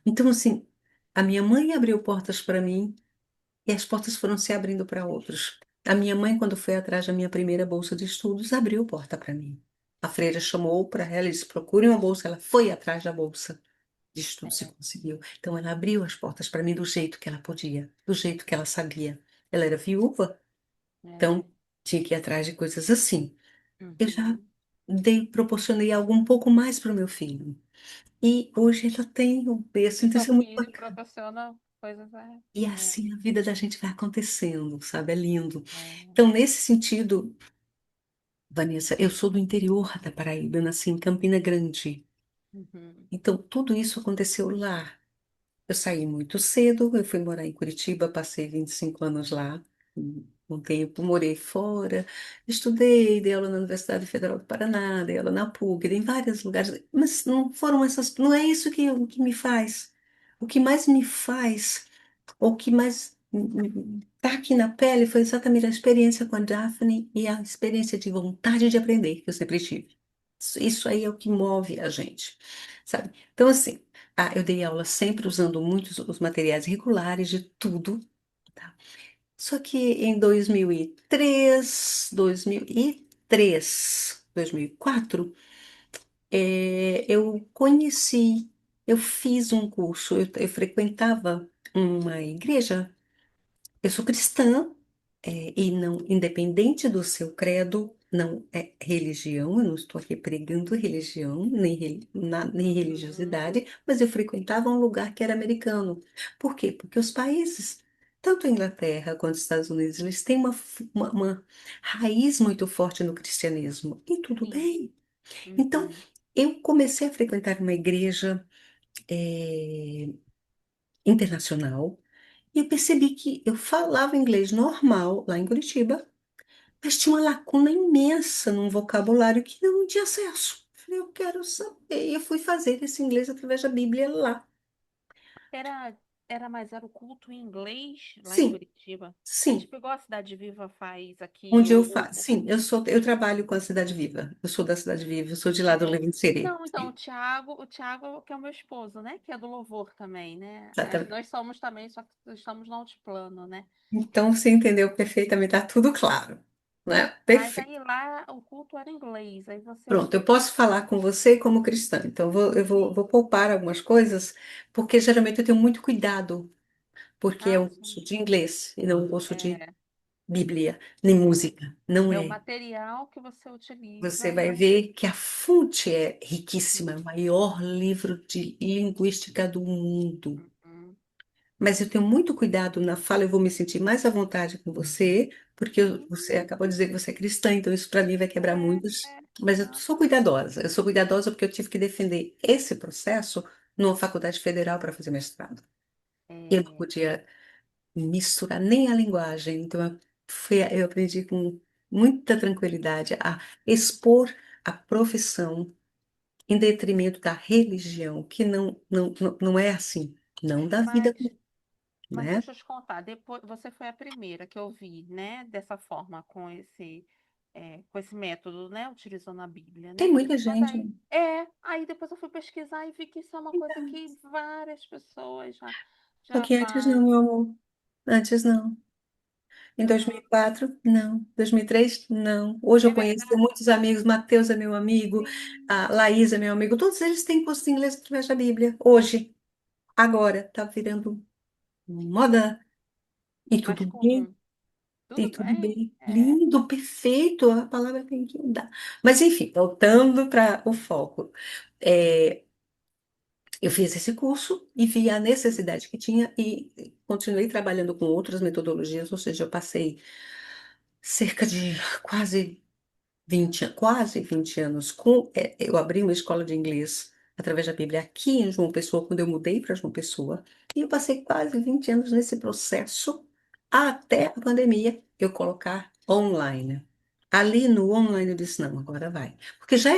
Então, assim, a minha mãe abriu portas para mim e as portas foram se abrindo para outros. A minha mãe, quando foi atrás da minha primeira bolsa de estudos, abriu porta para mim. A freira chamou para ela e disse: procure uma bolsa. Ela foi atrás da bolsa de estudos e é, conseguiu. Então, ela abriu as portas para mim do jeito que ela podia, do jeito que ela sabia. Ela era viúva, é, então tinha que ir atrás de coisas assim. Eu já uhum. proporcionei algo um pouco mais para o meu filho. E hoje ela tem um berço, então Seu isso é muito filho bacana. proporciona coisas. E É, assim a vida da gente vai acontecendo, sabe? É lindo. é, Então, nesse sentido, Vanessa, eu sou do interior da Paraíba, eu nasci em Campina Grande. uhum. Então, tudo isso aconteceu lá. Eu saí muito cedo, eu fui morar em Curitiba, passei 25 anos lá, um tempo, morei fora, estudei, dei aula na Universidade Federal do Paraná, dei aula na PUC, dei em vários lugares, mas não foram essas, não é isso que me faz. O que mais me faz, o que mais tá aqui na pele foi exatamente a experiência com a Daphne e a experiência de vontade de aprender que eu sempre tive. Isso aí é o que move a gente, sabe? Então, assim, eu dei aula sempre usando muitos os materiais regulares de tudo, tá? Só que em 2004, eu conheci, eu fiz um curso, eu frequentava uma igreja. Eu sou cristã, e não, independente do seu credo, não é religião, eu não estou aqui pregando religião, nem Uhum. religiosidade, mas eu frequentava um lugar que era americano. Por quê? Porque os países, tanto a Inglaterra quanto os Estados Unidos, eles têm uma raiz muito forte no cristianismo, e tudo Sim. bem. Então, Uhum. eu comecei a frequentar uma igreja, eh, internacional, e eu percebi que eu falava inglês normal lá em Curitiba, mas tinha uma lacuna imensa num vocabulário que eu não tinha acesso. Falei, eu quero saber. E eu fui fazer esse inglês através da Bíblia lá. Era, era o culto em inglês lá em Sim, Curitiba. É sim. tipo igual a Cidade Viva faz aqui, Onde eu faço. Sim, eu trabalho com a Cidade Viva. Eu sou da Cidade Viva, eu sou de lá do é. Levin Serê. Não, então, o Thiago, que é o meu esposo, né? Que é do louvor também, né? Exatamente. Nós somos também, só que estamos no altiplano, né? Então você entendeu perfeitamente, tá tudo claro, né? Mas Perfeito. aí lá o culto era inglês, aí você. Pronto, eu posso falar com você como cristã, então eu vou Sim. poupar algumas coisas, porque geralmente eu tenho muito cuidado, porque é Ah, um curso sim. de inglês e não um curso de É, Bíblia, nem é. música, não É o é. material que você Você utiliza, vai né? ver que a fonte é riquíssima, é o Sim. maior livro de linguística do mundo. Uhum. Mas eu tenho muito cuidado na fala, eu vou me sentir mais à vontade com você, porque Sim. você acabou de dizer que você é cristã, então isso para mim vai quebrar É, muitas. é. Mas eu Não. sou cuidadosa. Eu sou cuidadosa porque eu tive que defender esse processo numa faculdade federal para fazer mestrado. Eu não É, podia misturar nem a linguagem, então eu aprendi com muita tranquilidade a expor a profissão em detrimento da religião, que não é assim, não da vida, mas, mas né? deixa eu te contar, depois você foi a primeira que eu vi, né? Dessa forma, com esse método, né? Utilizando a Bíblia, Tem né? muita Mas gente. aí depois eu fui pesquisar e vi que isso é uma coisa Então, que várias pessoas já só que antes não, fazem. meu amor. Antes não. Em 2004, não. 2003, não. Hoje eu É conheço verdade, muitos amigos. Mateus é meu amigo, sim. a Laís é meu amigo. Todos eles têm curso de inglês através da Bíblia. Hoje, agora, está virando moda. E Mais tudo bem. comum. E Tudo tudo bem? bem. É. Lindo, perfeito. A palavra tem que dar. Mas, enfim, voltando para o foco. É, eu fiz esse curso e vi a necessidade que tinha e continuei trabalhando com outras metodologias, ou seja, eu passei cerca de quase 20 anos eu abri uma escola de inglês através da Bíblia aqui em João Pessoa, quando eu mudei para João Pessoa, e eu passei quase 20 anos nesse processo até a pandemia eu colocar online. Ali no online eu disse, não, agora vai. Porque já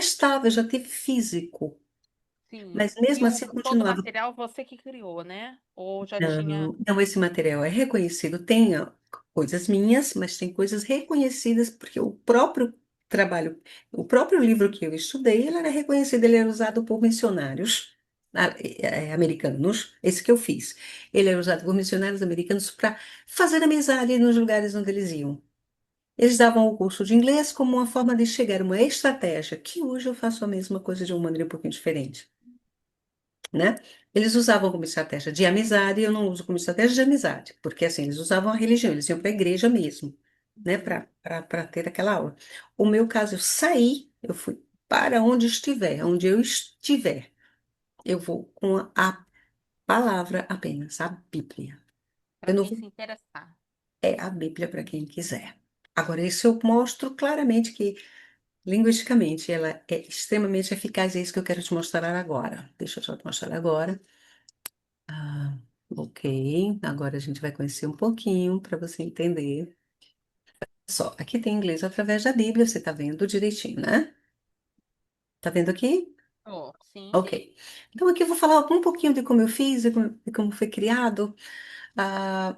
teve físico, Sim. mas mesmo E assim eu todo o continuava. material você que criou, né? Ou já tinha. Não, não, esse material é reconhecido. Tem coisas minhas, mas tem coisas reconhecidas, porque o próprio trabalho, o próprio livro que eu estudei, ele era reconhecido, ele era usado por missionários americanos, esse que eu fiz. Ele era usado por missionários americanos para fazer amizade nos lugares onde eles iam. Eles davam o curso de inglês como uma forma de chegar, uma estratégia, que hoje eu faço a mesma coisa de uma maneira um pouquinho diferente, né? Eles usavam como estratégia de amizade, e eu não uso como estratégia de amizade, porque assim, eles usavam a religião, eles iam para a igreja mesmo, né, Uhum. para ter aquela aula. O meu caso, eu saí, eu fui para onde estiver, onde eu estiver, eu vou com a palavra apenas, a Bíblia. Para Eu não quem vou, se interessar. é a Bíblia para quem quiser. Agora, isso eu mostro claramente que, linguisticamente, ela é extremamente eficaz, é isso que eu quero te mostrar agora. Deixa eu só te mostrar agora. Ah, ok. Agora a gente vai conhecer um pouquinho para você entender. Só, aqui tem inglês através da Bíblia, você está vendo direitinho, né? Tá vendo aqui? Oh, sim. Ok. Então aqui eu vou falar um pouquinho de como eu fiz e como foi criado. Ah,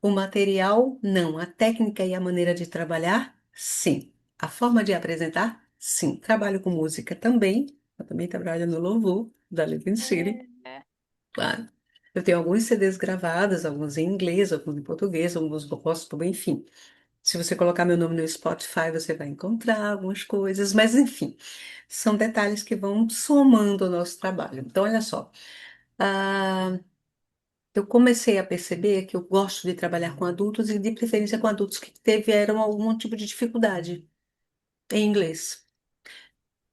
o material, não. A técnica e a maneira de trabalhar, sim. A forma de apresentar, sim. Trabalho com música também. Eu também trabalho no louvor da Living City. É. Claro. Eu tenho alguns CDs gravados, alguns em inglês, alguns em português, alguns gospel, enfim. Se você colocar meu nome no Spotify, você vai encontrar algumas coisas, mas enfim, são detalhes que vão somando ao nosso trabalho. Então, olha só, ah, eu comecei a perceber que eu gosto de trabalhar com adultos e de preferência com adultos que tiveram algum tipo de dificuldade em inglês.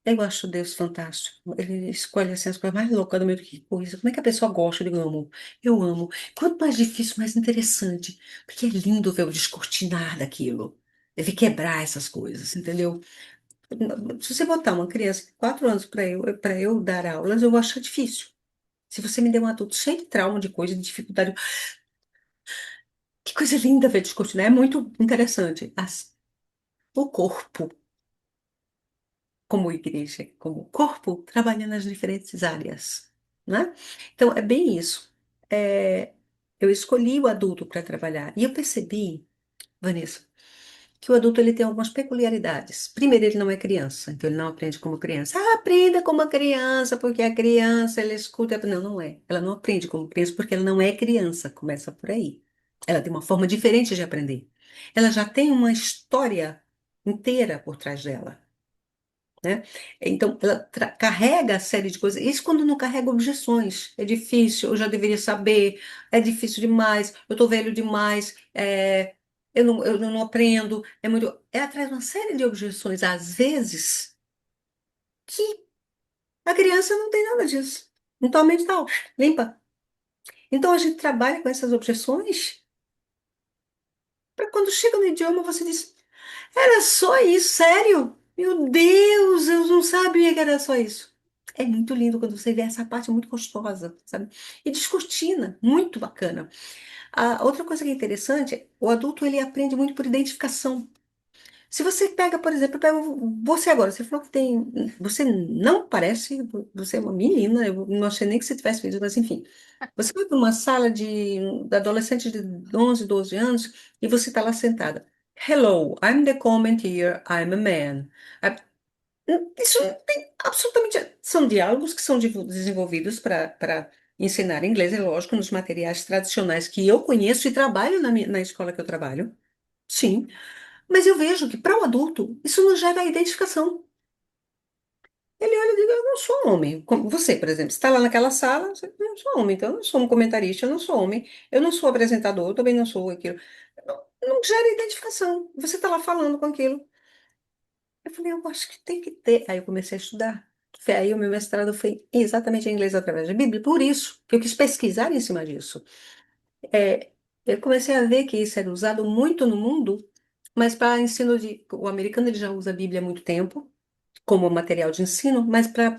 Eu acho Deus fantástico. Ele escolhe assim, as coisas mais loucas do meio que coisa. Como é que a pessoa gosta? Eu digo, amo. Eu amo. Quanto mais difícil, mais interessante. Porque é lindo ver o descortinar daquilo. Ver quebrar essas coisas, entendeu? Se você botar uma criança de 4 anos para eu dar aulas, eu vou achar difícil. Se você me der um adulto cheio de trauma, de coisa, de dificuldade, que coisa linda ver descortinar. É muito interessante. O corpo. Como igreja, como corpo, trabalhando nas diferentes áreas, né? Então, é bem isso. É, eu escolhi o adulto para trabalhar e eu percebi, Vanessa, que o adulto ele tem algumas peculiaridades. Primeiro, ele não é criança, então ele não aprende como criança. Ah, aprenda como criança, porque a criança, ela escuta. Não, não é. Ela não aprende como criança porque ela não é criança. Começa por aí. Ela tem uma forma diferente de aprender. Ela já tem uma história inteira por trás dela, né? Então, ela carrega a série de coisas. Isso quando não carrega objeções. É difícil, eu já deveria saber, é difícil demais, eu estou velho demais, eu não aprendo, é muito. Ela traz uma série de objeções, às vezes, que a criança não tem nada disso. Então, a mente está limpa. Então, a gente trabalha com essas objeções para quando chega no idioma, você diz. Era só isso, sério? Meu Deus, eu não sabia que era só isso. É muito lindo quando você vê essa parte muito gostosa, sabe? E descortina, muito bacana. A outra coisa que é interessante, o adulto ele aprende muito por identificação. Se você pega, por exemplo, pega você agora, você falou que você não parece, você é uma menina, eu não achei nem que você tivesse feito, mas enfim. Você vai para uma sala de adolescente de 11, 12 anos e você está lá sentada. Hello, I'm the comment here, I'm a man. Ah, isso não tem absolutamente. São diálogos que são desenvolvidos para ensinar inglês, é lógico, nos materiais tradicionais que eu conheço e trabalho na escola que eu trabalho. sim. Mas eu vejo que para o adulto isso não gera identificação. Ele olha e diz, eu não sou homem. Como você, por exemplo, está lá naquela sala, você, eu não sou homem, então eu não sou um comentarista, eu não sou homem, eu não sou apresentador, eu também não sou aquilo. Não, não gera identificação. Você está lá falando com aquilo. Eu falei, eu acho que tem que ter. Aí eu comecei a estudar. Aí o meu mestrado foi exatamente em inglês através da Bíblia, por isso que eu quis pesquisar em cima disso. É, eu comecei a ver que isso era usado muito no mundo, mas para ensino de. O americano ele já usa a Bíblia há muito tempo, como material de ensino, mas para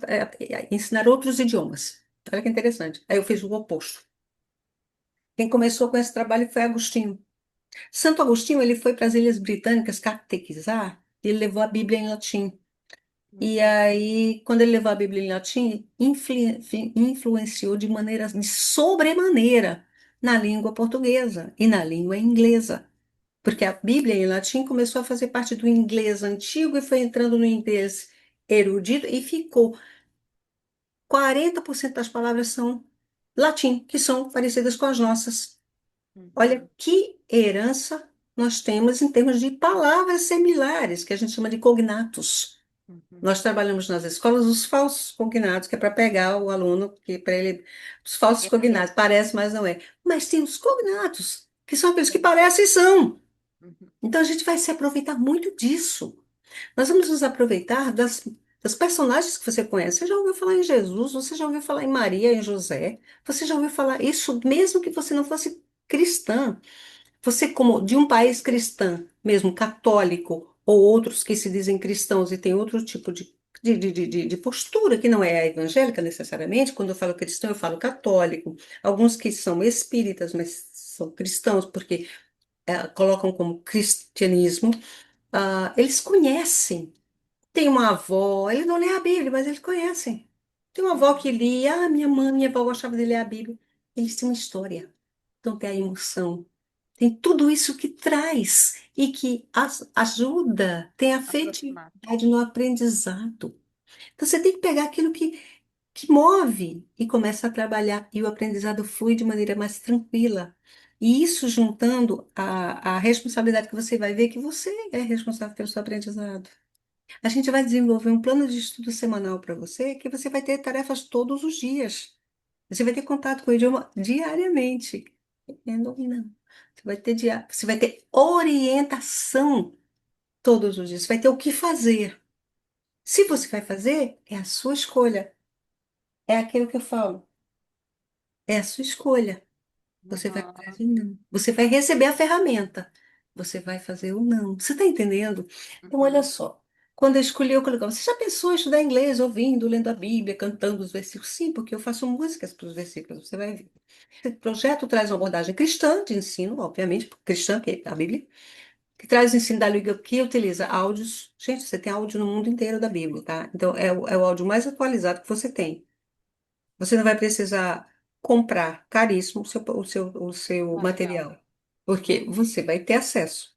ensinar outros idiomas. Olha que interessante. Aí eu fiz o oposto. Quem começou com esse trabalho foi Agostinho. Santo Agostinho ele foi para as Ilhas Britânicas catequizar e ele levou a Bíblia em latim. E Uhum, aí, quando ele levou a Bíblia em latim, influenciou de maneira, de sobremaneira na língua portuguesa e na língua inglesa. Porque a Bíblia em latim começou a fazer parte do inglês antigo e foi entrando no inglês erudito e ficou 40% das palavras são latim, que são parecidas com as nossas. Olha uhum, que herança nós temos em termos de palavras similares, que a gente chama de cognatos. uhum. Nós trabalhamos nas escolas os falsos cognatos, que é para pegar o aluno, que para ele. Os falsos Errei. cognatos, parece, mas não é. Mas tem os cognatos, que são aqueles que Sim. parecem e são. Uhum, Então a gente vai se aproveitar muito disso. Nós vamos nos aproveitar das personagens que você conhece. Você já ouviu falar em Jesus, você já ouviu falar em Maria, em José, você já ouviu falar isso, mesmo que você não fosse cristã. Você, como de um país cristã, mesmo católico, ou outros que se dizem cristãos e têm outro tipo de postura, que não é a evangélica necessariamente, quando eu falo cristão, eu falo católico, alguns que são espíritas, mas são cristãos, porque colocam como cristianismo, eles conhecem. Tem uma avó, eles não lêem a Bíblia, mas eles conhecem. Tem uma avó que uhum. lia, minha mãe, minha avó gostava de ler a Bíblia. Eles têm uma história. Então tem a emoção. Tem tudo isso que traz e que ajuda, tem Aproximar. afetividade no aprendizado. Então você tem que pegar aquilo que move e começa a trabalhar, e o aprendizado flui de maneira mais tranquila. E isso juntando a responsabilidade que você vai ver que você é responsável pelo seu aprendizado. A gente vai desenvolver um plano de estudo semanal para você, que você vai ter tarefas todos os dias. Você vai ter contato com o idioma diariamente. Entendeu? Não. Você vai ter orientação todos os dias. Você vai ter o que fazer. Se você vai fazer, é a sua escolha. É aquilo que eu falo. É a sua escolha. Você vai Aham, fazer ou não. Você vai receber a ferramenta. Você vai fazer ou não. Você está entendendo? Então, olha uhum. só. Quando eu escolhi, eu coloquei, você já pensou em estudar inglês, ouvindo, lendo a Bíblia, cantando os versículos? Sim, porque eu faço músicas para os versículos, você vai ver. Esse projeto traz uma abordagem cristã de ensino, obviamente, cristã, que é a Bíblia, que traz o ensino da língua que utiliza áudios. Gente, você tem áudio no mundo inteiro da Bíblia, tá? Então, é o áudio mais atualizado que você tem. Você não vai precisar comprar caríssimo o seu Material. material, porque você vai ter acesso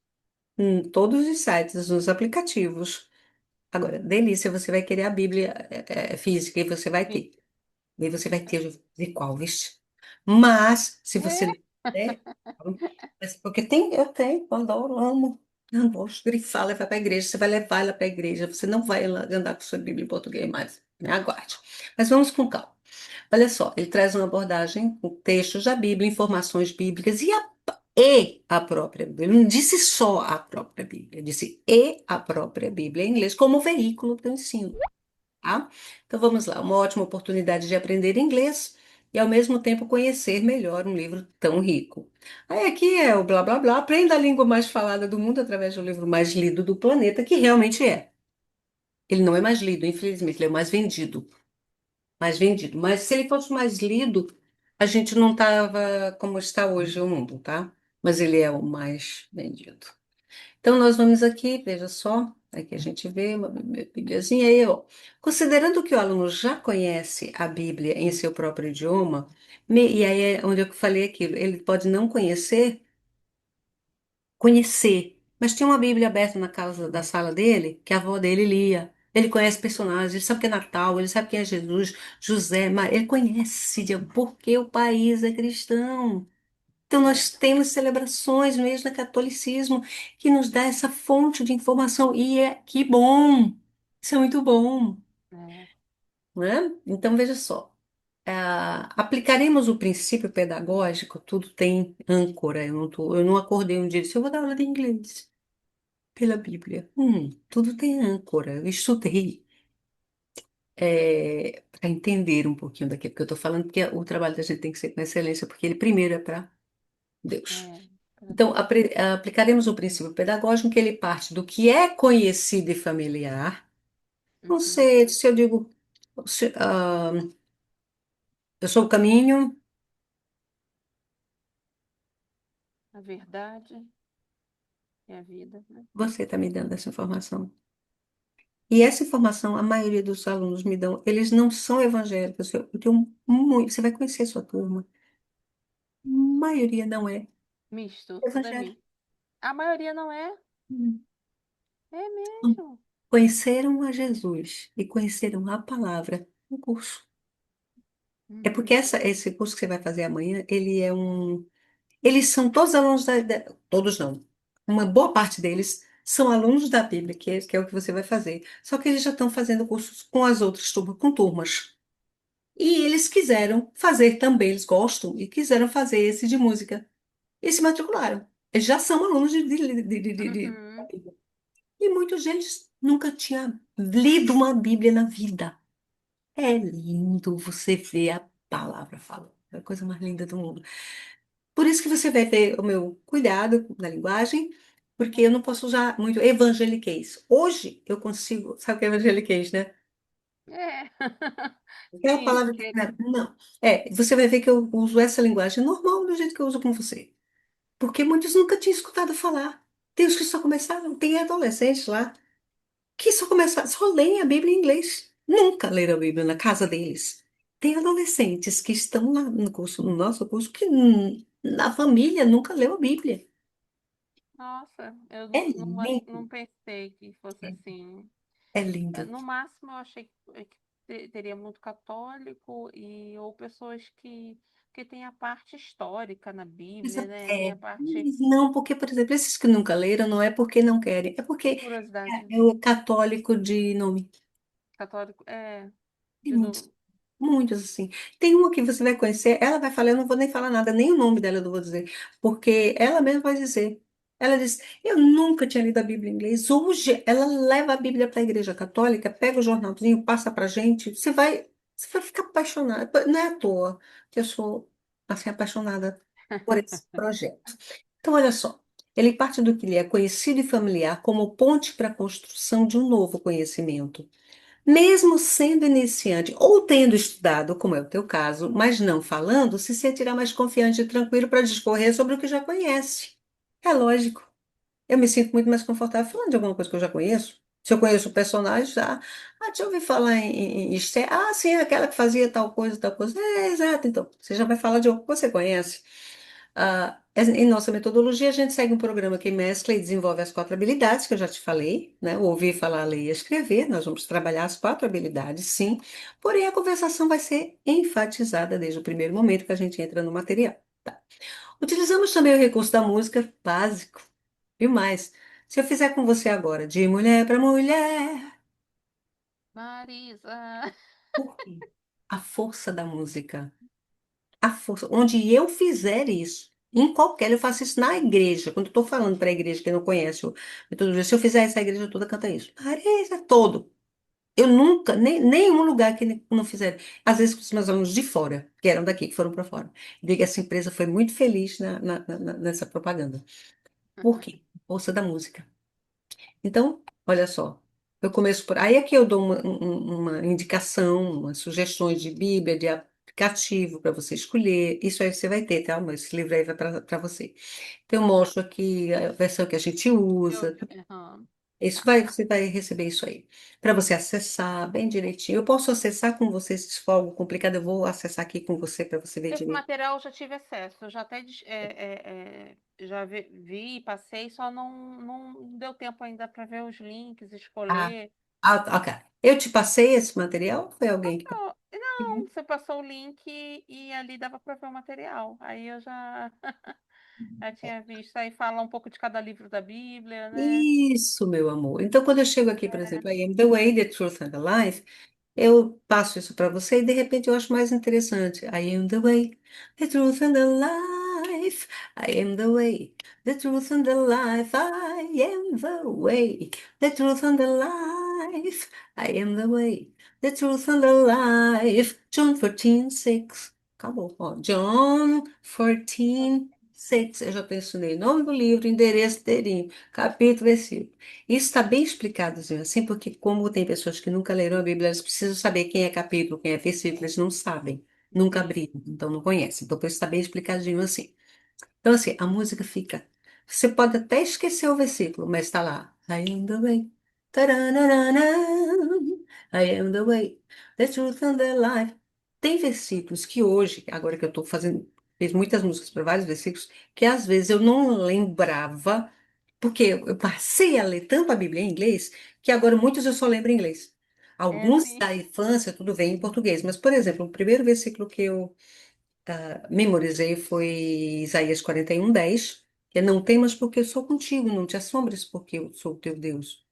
em todos os sites, nos aplicativos. Agora, delícia, você vai querer a Bíblia física e você vai Sim. ter. E você vai ter de qual vestir. Mas, se você não quiser, porque eu tenho, quando eu amo. Não gosto de grifar, levar para a igreja. Você vai levar ela para a igreja. Você não vai andar com sua Bíblia em português mais. Me aguarde. Mas vamos com calma. Olha só, ele traz uma abordagem com textos da Bíblia, informações bíblicas e a própria Bíblia. Ele não disse só a própria Bíblia, ele disse e a própria Bíblia em inglês como veículo do ensino, tá? Então vamos lá, uma ótima oportunidade de aprender inglês e ao mesmo tempo conhecer melhor um livro tão rico. Aí aqui é o blá blá blá, aprenda a língua mais falada do mundo através do livro mais lido do planeta, que realmente é. Ele não é mais lido, infelizmente, ele é o mais vendido. Mais vendido. Mas se ele fosse mais lido, a gente não estava como está hoje o mundo, tá? Mas ele é o mais vendido. Então, nós vamos aqui, veja só, aqui a gente vê uma Bíbliazinha aí, ó. Considerando que o aluno já conhece a Bíblia em seu próprio idioma, e aí é onde eu falei aquilo, ele pode não conhecer, mas tinha uma Bíblia aberta na casa da sala dele, que a avó dele lia. Ele conhece personagens, ele sabe o que é Natal, ele sabe quem é Jesus, José, Maria, ele conhece, porque o país é cristão. Então, É, nós temos celebrações mesmo no catolicismo que nos dá essa fonte de informação. E é que bom! Isso é muito bom, é, não é? Então, veja só. Aplicaremos o princípio pedagógico, tudo tem âncora. Eu não acordei um dia e disse, eu vou dar aula de inglês pela Bíblia. Tudo tem âncora. Eu estudei para entender um pouquinho daquilo que eu estou falando, porque o trabalho da gente tem que ser com excelência, porque ele primeiro é para Deus. é, para Então, Deus. aplicaremos o princípio pedagógico, que ele parte do que é conhecido e familiar. Não Uhum. sei se eu digo, eu sou o caminho, A verdade e a vida, né? você está me dando essa informação. E essa informação, a maioria dos alunos me dão, eles não são evangélicos. Eu tenho muito, você vai conhecer a sua turma. A maioria não é Misto, tudo é evangélica. misto. A maioria não é? Hum. É mesmo. Conheceram a Jesus e conheceram a palavra no curso. É porque Uhum. esse curso que você vai fazer amanhã, eles são todos alunos todos não. Uma boa parte deles são alunos da Bíblia, que é o que você vai fazer. Só que eles já estão fazendo cursos com as outras turmas, com turmas. E eles quiseram fazer também, eles gostam e quiseram fazer esse de música. E se matricularam. Eles já são alunos da Uhum. Bíblia. E muitos deles nunca tinham lido uma Bíblia na vida. É lindo você ver a palavra falando. É a coisa mais linda do mundo. Por isso que você vai ter o meu cuidado na linguagem, porque eu não posso usar muito evangeliquez. Hoje eu consigo, sabe o que é evangeliquez, né? É. Aquela Sim, palavra que não. Você vai ver que eu uso essa linguagem normal do jeito que eu uso com você. Porque muitos nunca tinham escutado falar. Tem os que só começaram, tem adolescentes lá que só começaram, só leem a Bíblia em inglês. Nunca leram a Bíblia na casa deles. Tem adolescentes que estão lá no curso, no nosso curso, que na família nunca leu a Bíblia. nossa, eu É não lindo, pensei que fosse assim. é lindo. No máximo, eu achei que teria muito católico e ou pessoas que têm a parte histórica na Bíblia, né? Tem a parte Mas não, porque, por exemplo, esses que nunca leram não é porque não querem, é porque curiosidade é o católico de nome. católico. É, Tem de muitos, no... muitos assim. Tem uma que você vai conhecer, ela vai falar, eu não vou nem falar nada, nem o nome dela eu não vou dizer, porque ela mesma vai dizer. Ela diz, eu nunca tinha lido a Bíblia em inglês. Hoje ela leva a Bíblia para a Igreja Católica, pega o jornalzinho, passa para gente, você vai ficar apaixonada. Não é à toa que eu sou assim apaixonada por esse projeto. Então, olha só, ele parte do que lhe é conhecido e familiar como ponte para a construção de um novo conhecimento. Mesmo sendo iniciante ou tendo estudado, como é o teu caso, mas não falando, se sentirá mais confiante e tranquilo para discorrer sobre o que já conhece. É lógico. Eu me sinto muito mais confortável falando de alguma coisa que eu já conheço. Se eu conheço o personagem, já. Deixa eu ouvir falar em Esther. Ah, sim, aquela que fazia tal coisa, tal coisa. É, exato. Então, você já vai falar de algo que você conhece. Em nossa metodologia, a gente segue um programa que mescla e desenvolve as quatro habilidades que eu já te falei, né? O ouvir, falar, ler e escrever. Nós vamos trabalhar as quatro habilidades, sim. Porém, a conversação vai ser enfatizada desde o primeiro momento que a gente entra no material. Tá? Utilizamos também o recurso da música básico. E mais, se eu fizer com você agora, de mulher para mulher, Marisa. por quê? A força da música. A força. Onde eu fizer isso, em qualquer, eu faço isso na igreja. Quando eu estou falando para a igreja que não conhece o metodologia, se eu fizer isso, a igreja toda canta isso. A igreja todo. Eu nunca, nenhum lugar que não fizeram. Às vezes com os meus alunos de fora, que eram daqui, que foram para fora. Digo que essa empresa foi muito feliz nessa propaganda. Por quê? Força da música. Então, olha só, eu começo por. Aí aqui eu dou uma indicação, umas sugestões de Bíblia, de aplicativo para você escolher. Isso aí você vai ter, tá? Mas esse livro aí vai para você. Então, eu mostro aqui a versão que a gente usa. Aham, Isso tá. você vai receber isso aí. Para você acessar bem direitinho. Eu posso acessar com você, se for algo complicado, eu vou acessar aqui com você para você ver Esse direito. material eu já tive acesso, eu já até já vi, passei, só não deu tempo ainda para ver os links, Ah, escolher. ok. Eu te passei esse material? Ou foi alguém que passou? você passou o link e ali dava para ver o material. Aí eu já, já tinha visto. Aí fala um pouco de cada livro da Bíblia, né? Isso, meu amor. Então, quando eu chego aqui, por É, exemplo, I am the way, the truth and the life, eu passo isso para você e de repente eu acho mais interessante. I am the way, the truth and the life. I am the way, the truth and the life. I am the way, the truth and the life. I am the way, the truth and the life. John 14:6. Acabou. Ó, John 14:6. Eu já mencionei o nome do livro, endereço inteirinho, capítulo, versículo. Isso está bem explicadozinho assim, porque como tem pessoas que nunca leram a Bíblia, elas precisam saber quem é capítulo, quem é versículo, eles não sabem, nunca sim. abriram, então não conhecem. Então, por isso está bem explicadinho assim. Então, assim, a música fica. Você pode até esquecer o versículo, mas está lá. I am the way. Taranana, I am the way. The truth and the life. Tem versículos que hoje, agora que eu estou fazendo, fiz muitas músicas para vários versículos, que às vezes eu não lembrava, porque eu passei a ler tanto a Bíblia em inglês, que agora muitos eu só lembro em inglês. É, Alguns sim. da infância, tudo vem em português, mas, por exemplo, o primeiro versículo que eu memorizei foi Isaías 41:10, que é não temas porque eu sou contigo, não te assombres porque eu sou teu Deus.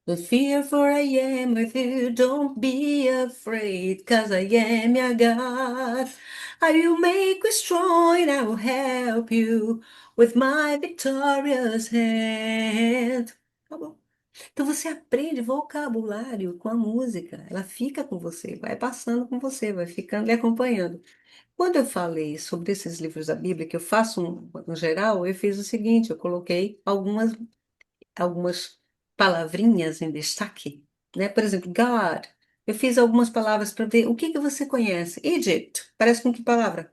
Don't fear for I am with you, don't be afraid, cause I am your God. I will make you strong and I will help you with my victorious hand. Tá bom. Então você aprende vocabulário com a música, ela fica com você, vai passando com você, vai ficando lhe acompanhando. Quando eu falei sobre esses livros da Bíblia, que eu faço no geral, eu fiz o seguinte, eu coloquei algumas palavrinhas em destaque, né? Por exemplo, God. Eu fiz algumas palavras para ver o que que você conhece. Egypt, parece com que palavra?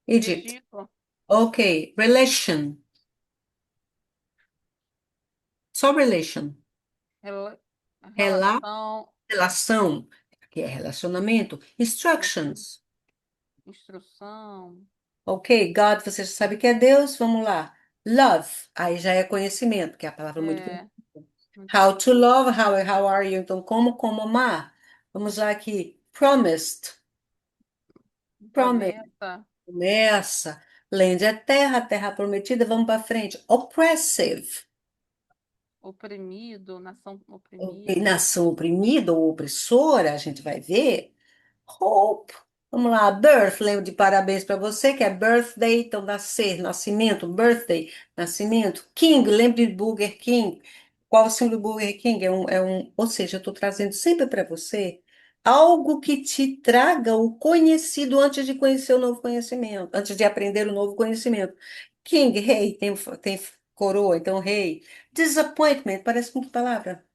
Egypt. Egito, Ok. Relation. Só relation. rela- Rela, relação, relação, que é relacionamento. Instructions. instrução, Ok, God, você já sabe que é Deus, vamos lá. Love, aí já é conhecimento, que é a palavra muito é, conhecida. muito How to conhecido. love, how are you? Então, como amar? Vamos lá aqui. Promised, promise, Promessa, promessa. Land é terra, terra prometida, vamos para frente. Oppressive, oprimido, nação oprimida, nação oprimida ou opressora, a gente vai ver. Hope. Vamos lá, birth, lembro de parabéns para você, que é birthday, então nascer, nascimento, birthday, nascimento. King, lembre de Burger King. Qual o símbolo do Burger King? Ou seja, eu estou trazendo sempre para você algo que te traga o conhecido antes de conhecer o novo conhecimento, antes de aprender o novo conhecimento. King, rei, tem coroa, então rei. Disappointment, parece com que palavra?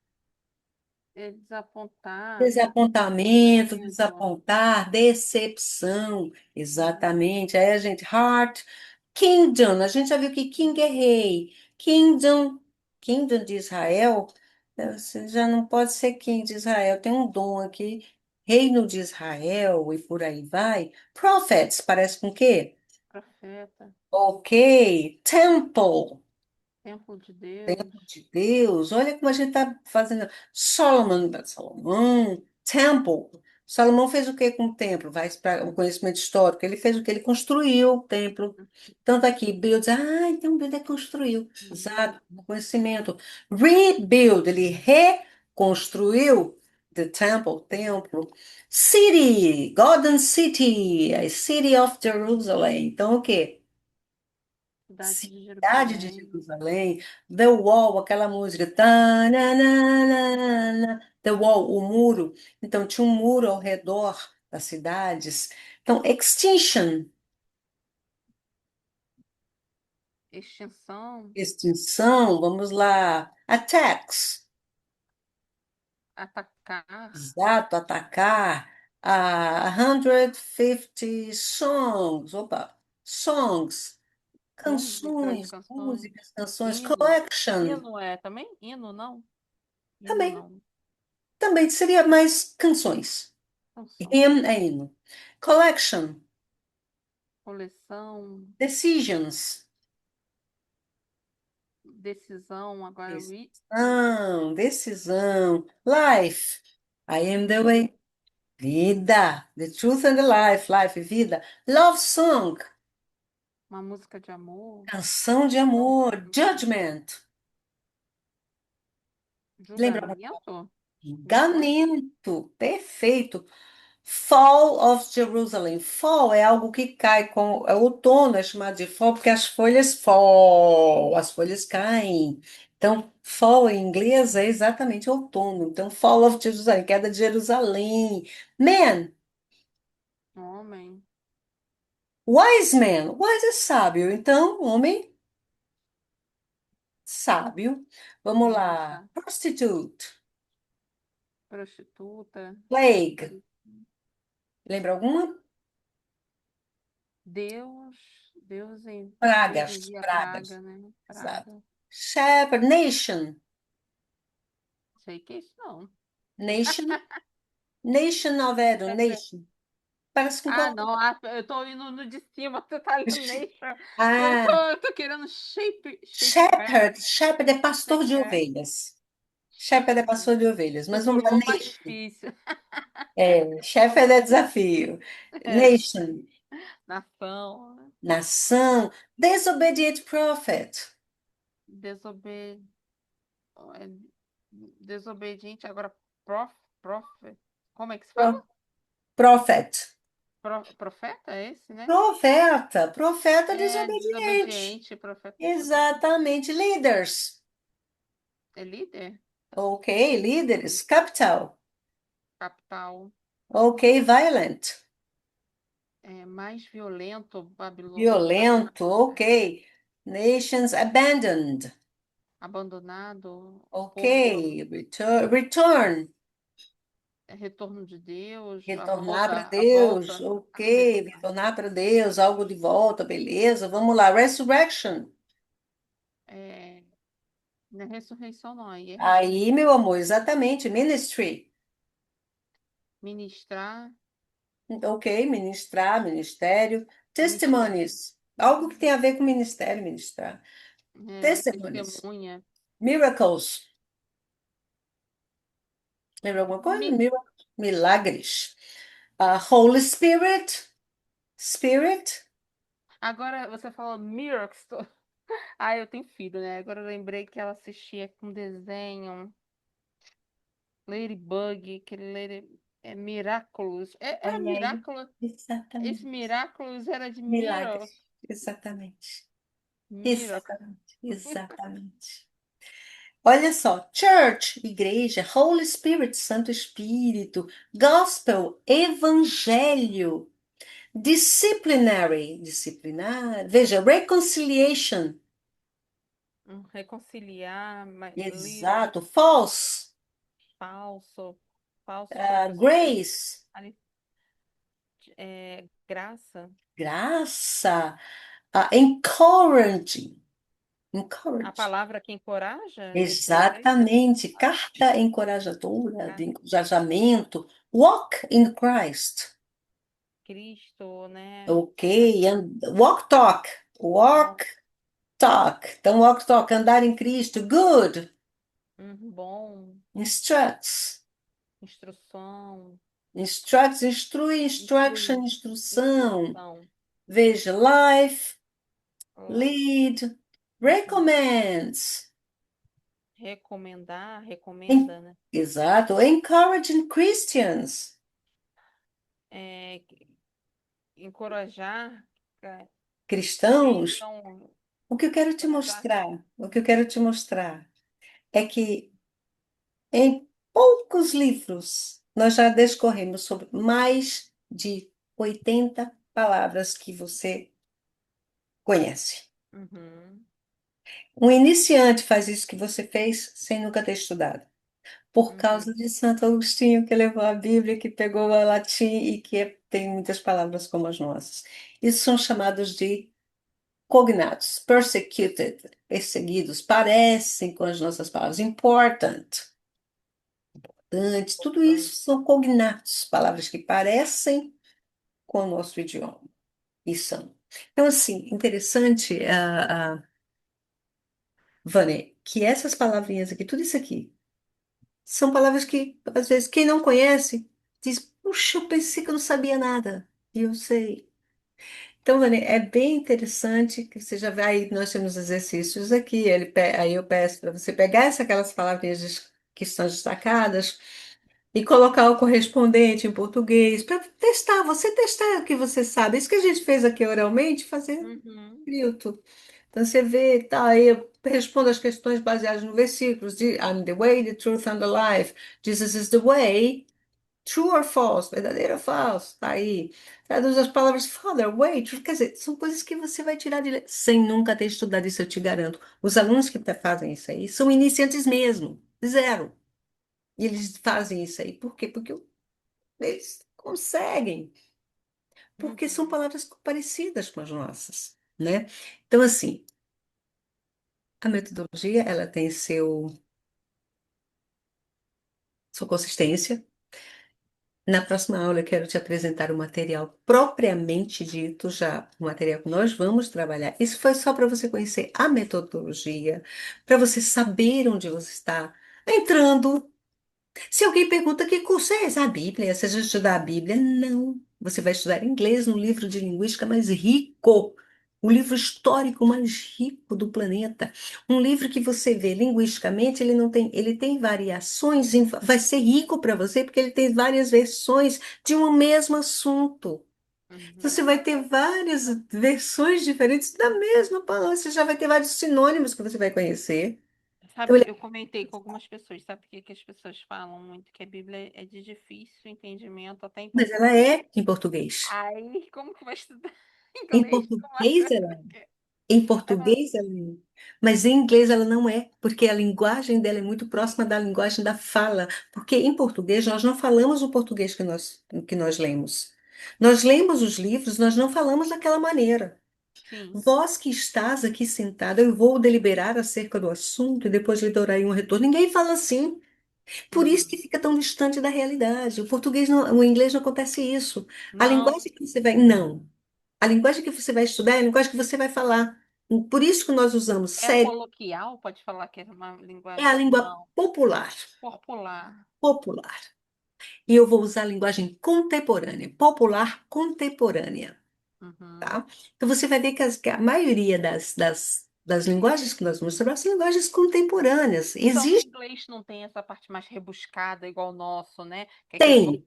desapontar, Desapontamento, arrependimento, desapontar, decepção, exatamente. Aí a gente, heart, kingdom, a gente já viu que king é rei, kingdom, kingdom de Israel, você já não pode ser king de Israel, tem um dom aqui, reino de Israel e por aí vai. Prophets, parece com o quê? profeta, Ok, temple. templo de Templo Deus, de Deus, olha como a gente está fazendo. Salomão, Temple. Salomão fez o que com o templo? Vai para o conhecimento histórico. Ele fez o que? Ele construiu o templo. Tanto aqui, build, então build é construiu. build, Exato, o conhecimento. Rebuild, ele reconstruiu the temple, o templo. City, Golden City, a City of Jerusalem. Então, o quê? cidade de Cidade de Jerusalém, Jerusalém, The Wall, aquela música, tananana, The Wall, o muro. Então, tinha um muro ao redor das cidades. Então, extinction, extinção, extinção, vamos lá. Attacks, atacar, exato, atacar. 150 songs, opa, songs, 150 canções, canções, músicas, canções, hino, collection. hino é também? Hino não? Hino Também, não, também seria mais canções. canção, Hymn é hino. Collection, coleção, decisions. decisão, agora Decisão, decisão. Life, I am the way. Vida. The truth and the life. Life, vida. Love song. Uma música de amor. Canção de Não. amor. Judgment. Lembra? Julgamento? Como é que foi? Julgamento. Perfeito. Fall of Jerusalem. Fall é algo que cai com é outono, é chamado de fall porque as folhas fall, as folhas caem. Então, fall em inglês é exatamente outono. Então, fall of Jerusalem, queda de Jerusalém. Man, Homem. wise man, wise é sábio. Então, homem sábio. Vamos lá. Nossa. Prostitute, Prostituta. plague. Lembra alguma? Deus. Deus Pragas, envia pragas. praga, né? Exato. Praga. Shepherd, nation. Sei que é isso não. Nation. Nation of Adam, Quer dizer, nation. Parece com ah, qualquer não, eu tô indo no de cima, você tá lendo coisa. Nation. Ah, Eu tô querendo shepherd. Shepherd. Shepherd é pastor de Shepherd. ovelhas. Shepherd é Shepherd. pastor de ovelhas. Mas vamos lá, Ficou mais nation. difícil. É, shepherd é desafio. É, Nation, nação. nação. Disobedient prophet. Desobe... é, Desobediente, agora prof... Como é que se fala? Pro- Prophet. Profeta é esse, né? Profeta. Profeta É desobediente. desobediente, profeta desobediente. Exatamente. Leaders. É líder? Ok, líderes. Capital. Capital. Ok, violent. É mais violento, Violento, ok. Nations abandoned. abandonado, Ok. povo, Return. retorno de Deus, Retornar para a Deus. volta, Ok. a retornar. Retornar para Deus. Algo de volta, beleza. Vamos lá. Resurrection. É, não é ressurreição, não, aí é Aí, meu amor, exatamente. Ministry. ministrar, Ok. Ministrar, ministério. mistério, Testimonies. Algo que tem a ver com ministério, ministrar. Testimonies. testemunha, Miracles. Lembra alguma coisa? mi- Milagres. Holy Spirit. Spirit. agora você falou miracles. Ah, eu tenho filho, né? Agora eu lembrei que ela assistia com desenho Ladybug, aquele Miraculous. Era Olha aí. Miraculous. Esse Exatamente. Miraculous era de Milagre. Miracle. Exatamente. Miracle. Exatamente. Exatamente. Olha só, Church, igreja, Holy Spirit, Santo Espírito, Gospel, Evangelho, Disciplinary, disciplinar, veja, Reconciliation, Reconciliar, little, exato, False, falso, falso foi a pessoa que Grace, ali, graça, graça, Encouraging, a encourage. palavra que encoraja nesse contexto é Exatamente, carta encorajadora, de gra- encorajamento. Walk in Christ. Cristo, né? Ok, walk, talk. Ó, Walk, talk. Então, walk, talk, andar em Cristo. Good. bom, Instructs. instrução, Instructs, instrui, instruction, instruir, instrução. instrução, Veja, life, lá, lead, uhum. recommends. Recomendar, En- recomenda, né? Exato, encouraging Christians. É, encorajar que Cristãos. estão O que eu quero te encorajar. mostrar, o que eu quero te mostrar é que em poucos livros nós já discorremos sobre mais de 80 palavras que você conhece. Uhum, Um iniciante faz isso que você fez sem nunca ter estudado. Por causa uhum, de Santo Agostinho, que levou a Bíblia, que pegou a latim e que tem muitas palavras como as nossas. Isso são chamados de cognatos, persecuted, perseguidos, parecem com as nossas palavras. Important, importante, tudo isso importante. são cognatos, palavras que parecem com o nosso idioma. E são. Então, assim, interessante, Vânia, que essas palavrinhas aqui, tudo isso aqui, são palavras que, às vezes, quem não conhece, diz, Puxa, eu pensei que eu não sabia nada. E eu sei. Então, Vânia, é bem interessante que você já vai. Nós temos exercícios aqui. Aí eu peço para você pegar aquelas palavrinhas que estão destacadas e colocar o correspondente em português para testar. Você testar o que você sabe. Isso que a gente fez aqui oralmente, fazer Uhum, escrito. Então você vê, tá, aí eu respondo as questões baseadas no versículo. I'm the way, the truth and the life. Jesus is the way. True or false? Verdadeiro ou falso? Tá aí. Traduz as palavras father, way, true. Quer dizer, são coisas que você vai tirar de sem nunca ter estudado isso, eu te garanto. Os alunos que fazem isso aí são iniciantes mesmo. Zero. E eles fazem isso aí. Por quê? Porque eles conseguem. Porque são uhum, palavras parecidas com as nossas, né? Então, assim, a metodologia, ela tem sua consistência. Na próxima aula, eu quero te apresentar o material propriamente dito, já o material que nós vamos trabalhar. Isso foi só para você conhecer a metodologia, para você saber onde você está entrando. Se alguém pergunta que curso é esse? A Bíblia? Você já estudar a Bíblia? Não. Você vai estudar inglês no livro de linguística mais rico, o livro histórico mais rico do planeta. Um livro que você vê linguisticamente, ele não tem, ele tem variações, vai ser rico para você porque ele tem várias versões de um mesmo assunto. Você uhum. vai ter várias versões diferentes da mesma palavra, você já vai ter vários sinônimos que você vai conhecer. Então, Sabe, eu comentei com algumas pessoas, sabe por que que as pessoas falam muito que a Bíblia é de difícil entendimento até em mas ela português? é em português. Aí, como que vai estudar Em inglês com uma português coisa ela é. que... Em Aí fala, português ela é. Mas em inglês ela não é, porque a linguagem dela é muito próxima da linguagem da fala. Porque em português nós não falamos o português que nós lemos. Nós lemos os livros, nós não falamos daquela maneira. sim, Vós que estás aqui sentada, eu vou deliberar acerca do assunto e depois lhe darei um retorno. Ninguém fala assim. Por isso que uhum. fica tão distante da realidade. O português não, o inglês não acontece isso. A Não, linguagem que você vai. Não. A linguagem que você vai estudar é a linguagem que você vai falar. Por isso que nós usamos é série, coloquial, pode falar que é uma é a linguagem, língua não, popular, popular. popular. E eu vou usar a linguagem contemporânea, popular contemporânea, Uhum. tá? Então você vai ver que a maioria das linguagens que nós vamos estudar são linguagens contemporâneas. Então, o Existe, inglês não tem essa parte mais rebuscada, igual o nosso, né? Que é aquele...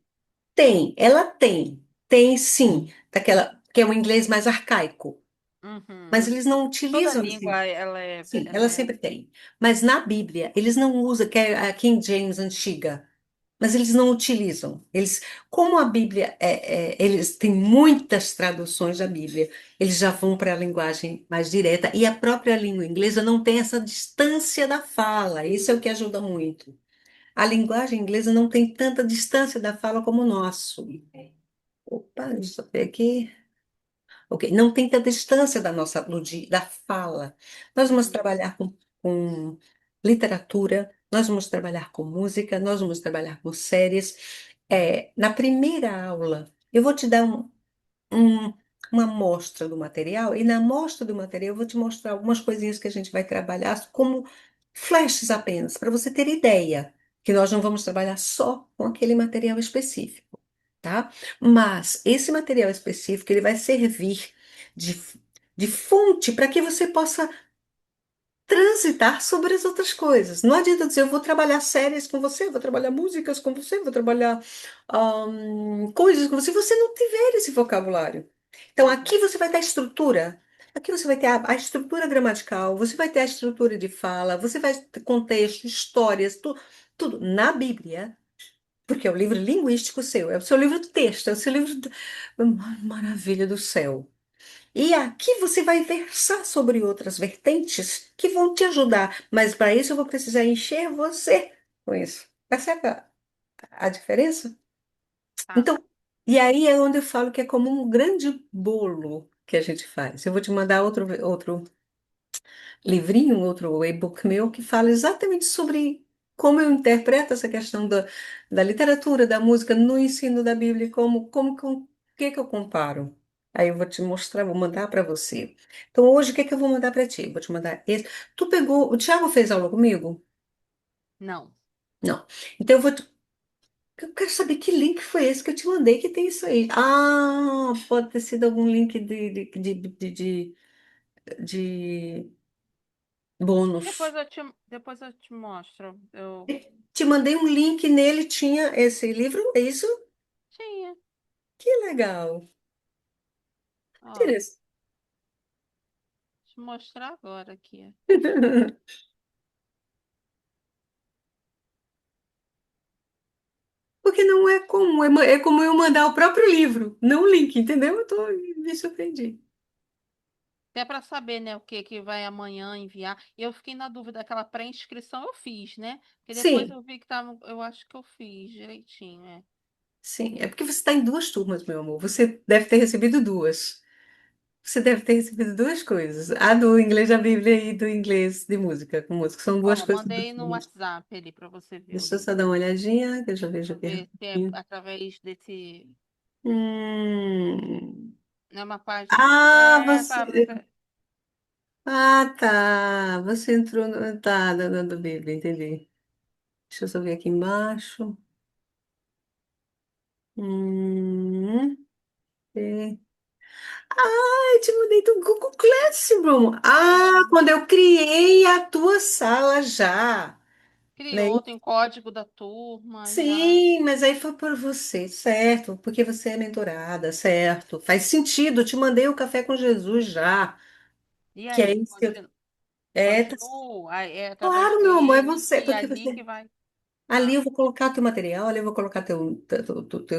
tem, ela tem sim, daquela que é o inglês mais arcaico. Mas Uhum. eles não Toda utilizam assim. língua, ela é, Sim, ela ela é... sempre tem. Mas na Bíblia, eles não usam, que é a King James antiga, mas eles não utilizam. Como a Bíblia eles têm muitas traduções da Bíblia, eles já vão para a linguagem mais direta, e a própria língua inglesa não tem essa distância da fala, isso é o que ajuda muito. A linguagem inglesa não tem tanta distância da fala como o nosso. Opa, deixa eu ver aqui. Ok, não tem tanta distância da nossa da fala. Nós vamos Uhum. trabalhar com literatura, nós vamos trabalhar com música, nós vamos trabalhar com séries. Na primeira aula, eu vou te dar um- uma amostra do material, e na amostra do material eu vou te mostrar algumas coisinhas que a gente vai trabalhar como flashes apenas, para você ter ideia, que nós não vamos trabalhar só com aquele material específico, tá? Mas esse material específico ele vai servir de, de fonte para que você possa transitar sobre as outras coisas. Não adianta dizer, eu vou trabalhar séries com você, vou trabalhar músicas com você, vou trabalhar coisas com você, você não tiver esse vocabulário. Então, Uhum. aqui você vai ter a estrutura. Aqui você vai ter a estrutura gramatical, você vai ter a estrutura de fala, você vai ter contexto, histórias, tudo. Na Bíblia, porque é o livro linguístico seu, é o seu livro de texto, é o seu livro de... Maravilha do céu. E aqui você vai versar sobre outras vertentes que vão te ajudar, mas para isso eu vou precisar encher você com isso. Percebe a diferença? Tá, Então, e aí é onde eu falo que é como um grande bolo que a gente faz. Eu vou te mandar outro livrinho, um outro e-book meu, que fala exatamente sobre como eu interpreto essa questão da literatura, da música no ensino da Bíblia, com o que eu comparo. Aí eu vou te mostrar, vou mandar para você. Então, hoje, o que que eu vou mandar para ti? Vou te mandar esse. Tu pegou, o Thiago fez aula comigo? não. Não. Então, eu vou Eu quero saber que link foi esse que eu te mandei que tem isso aí. Ah, pode ter sido algum link de bônus. Depois eu te mostro. Te mandei um link, nele tinha esse livro, é isso? Tinha, Que legal. ó, Interessante. te mostrar agora aqui. Porque não é comum, é como eu mandar o próprio livro, não o link, entendeu? Me surpreendi. Até para saber, né, o que que vai amanhã enviar. Eu fiquei na dúvida, aquela pré-inscrição eu fiz, né? Porque depois Sim, eu vi que tava, eu acho que eu fiz direitinho, é. sim. É porque você está em duas turmas, meu amor. Você deve ter recebido duas. Você deve ter recebido duas coisas. A do inglês da Bíblia e do inglês de música, com música. São duas Ó, coisas mandei no diferentes. WhatsApp ali para você ver o Deixa eu link. só dar uma olhadinha, que eu já Deixa vejo eu aqui ver se é rapidinho. através desse. Hum. Não é uma página. Ah, É, tá. você. Ah, tá. Você entrou no. Tá, do Bíblia, entendi. Deixa eu só ver aqui embaixo. Hum. É. Ah, eu te mandei do Google Classroom. Ah, É. quando eu criei a tua sala já. Né? Criou, tem código da turma, já. Sim, mas aí foi por você, certo? Porque você é mentorada, certo? Faz sentido. Eu te mandei o café com Jesus já. E Que é aí, isso que eu. É, continua, é através claro, meu amor, é dele você, que porque ali que você. vai. Ali Tá. eu vou colocar teu material, ali eu vou colocar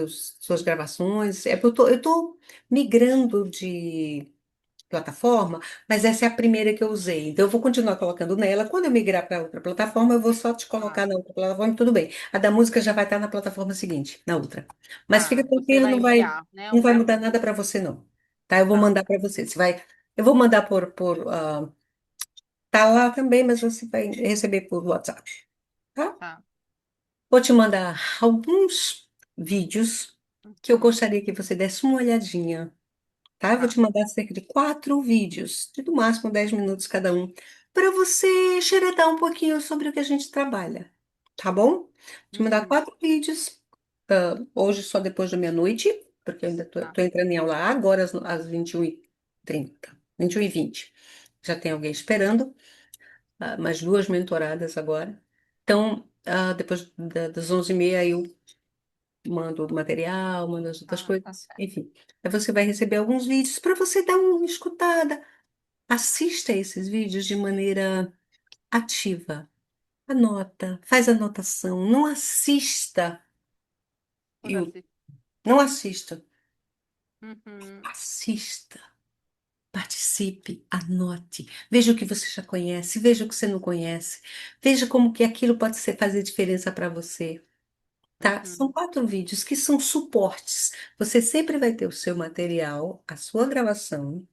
suas gravações. É porque eu tô migrando de plataforma, mas essa é a primeira que eu usei. Então, eu vou continuar colocando nela. Quando eu migrar para outra plataforma, eu vou só te Tá, colocar na outra plataforma, e tudo bem. A da música já vai estar na plataforma seguinte, na outra. Mas fica tá. Você tranquila, vai não vai, enviar, né? não vai mudar nada para você, não. Tá? Eu vou Tá, mandar para você. Eu vou mandar tá lá também, mas você vai receber por WhatsApp, tá? tá. Vou te mandar alguns vídeos que eu Uhum, gostaria que você desse uma olhadinha. Tá? Eu vou tá. te mandar cerca de 4 vídeos, de no máximo 10 minutos cada um, para você xeretar um pouquinho sobre o que a gente trabalha, tá bom? Vou te mandar Uhum, 4 vídeos, hoje só depois da meia-noite, porque eu ainda tá. tô entrando em aula agora às 21h30, 21h20. Já tem alguém esperando, mais duas mentoradas agora. Então, depois das 11h30, eu mando o material, mando as outras Tá, tá coisas, certo. enfim. Aí você vai receber alguns vídeos para você dar uma escutada. Assista esses vídeos de maneira ativa. Anota, faz anotação. Não assista. Por Eu assim. não assista. Uhum, Assista. Participe, anote. Veja o que você já conhece, veja o que você não conhece. Veja como que aquilo pode fazer diferença para você. Tá? São uhum, 4 vídeos que são suportes. Você sempre vai ter o seu material, a sua gravação,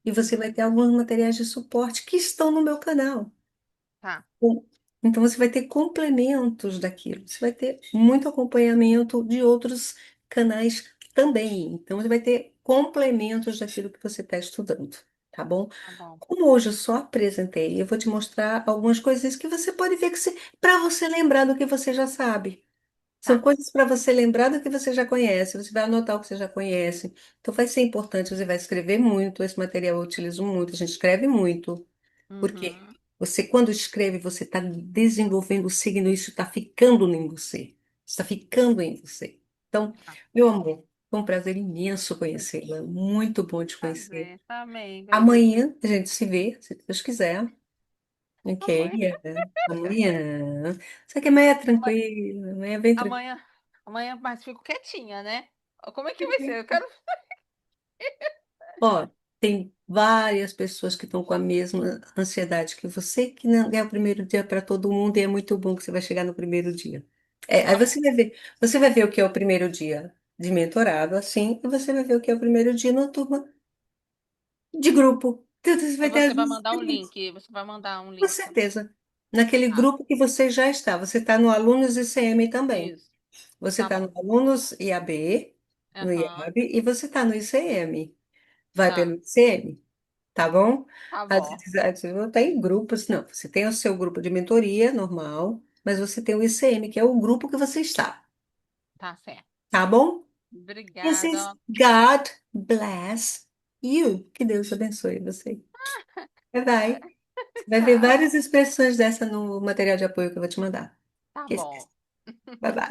e você vai ter uhum. alguns materiais de suporte que estão no meu canal. Tá, Bom, então você vai ter complementos daquilo. Você vai ter muito acompanhamento de outros canais também. Então você vai ter complementos daquilo que você está estudando, tá bom? tá bom. Como hoje eu só apresentei, eu vou te mostrar algumas coisinhas que você pode ver que para você lembrar do que você já sabe. São Tá. coisas para você lembrar do que você já conhece, você vai anotar o que você já conhece. Então vai ser importante, você vai escrever muito, esse material eu utilizo muito, a gente escreve muito, porque Uhum, você, quando escreve, você está desenvolvendo o signo, isso está ficando em você, está ficando em você. Então, tá. meu amor, foi um prazer imenso conhecê-la, muito bom te conhecer. Prazer. Também, Gabi. Amanhã a gente se vê, se Deus quiser. Ok, Amanhã, amanhã. Só que amanhã é ama- tranquilo, amanhã é bem tranquilo. amanhã, amanhã, mas fico quietinha, né? Como é que vai ser? Eu quero. Ó, tem várias pessoas que estão com a mesma ansiedade que você, que não é o primeiro dia para todo mundo e é muito bom que você vai chegar no primeiro dia. Aí Tá bom. você vai ver o que é o primeiro dia de mentorado, assim, e você vai ver o que é o primeiro dia na turma de grupo. Então, você Aí vai ter você as vai duas mandar um experiências, link. Você vai mandar um com link. certeza. Naquele Tá. grupo que você já está. Você está no Alunos ICM também. Isso. Você Tá está no bom. Alunos IAB, no Aham. IAB, e você está no ICM. Vai pelo Tá. ICM. Tá bom? Tá Às bom. vezes você não tem grupos, não. Você tem o seu grupo de mentoria normal, mas você tem o ICM, que é o grupo que você está. Tá certo. tá bom? Esses Obrigada. God bless you. Que Deus abençoe você. Vai, vai. Você vai ver Tchau. várias expressões dessa no material de apoio que eu vou te mandar. Tá Esquece. bom. Bye, bye.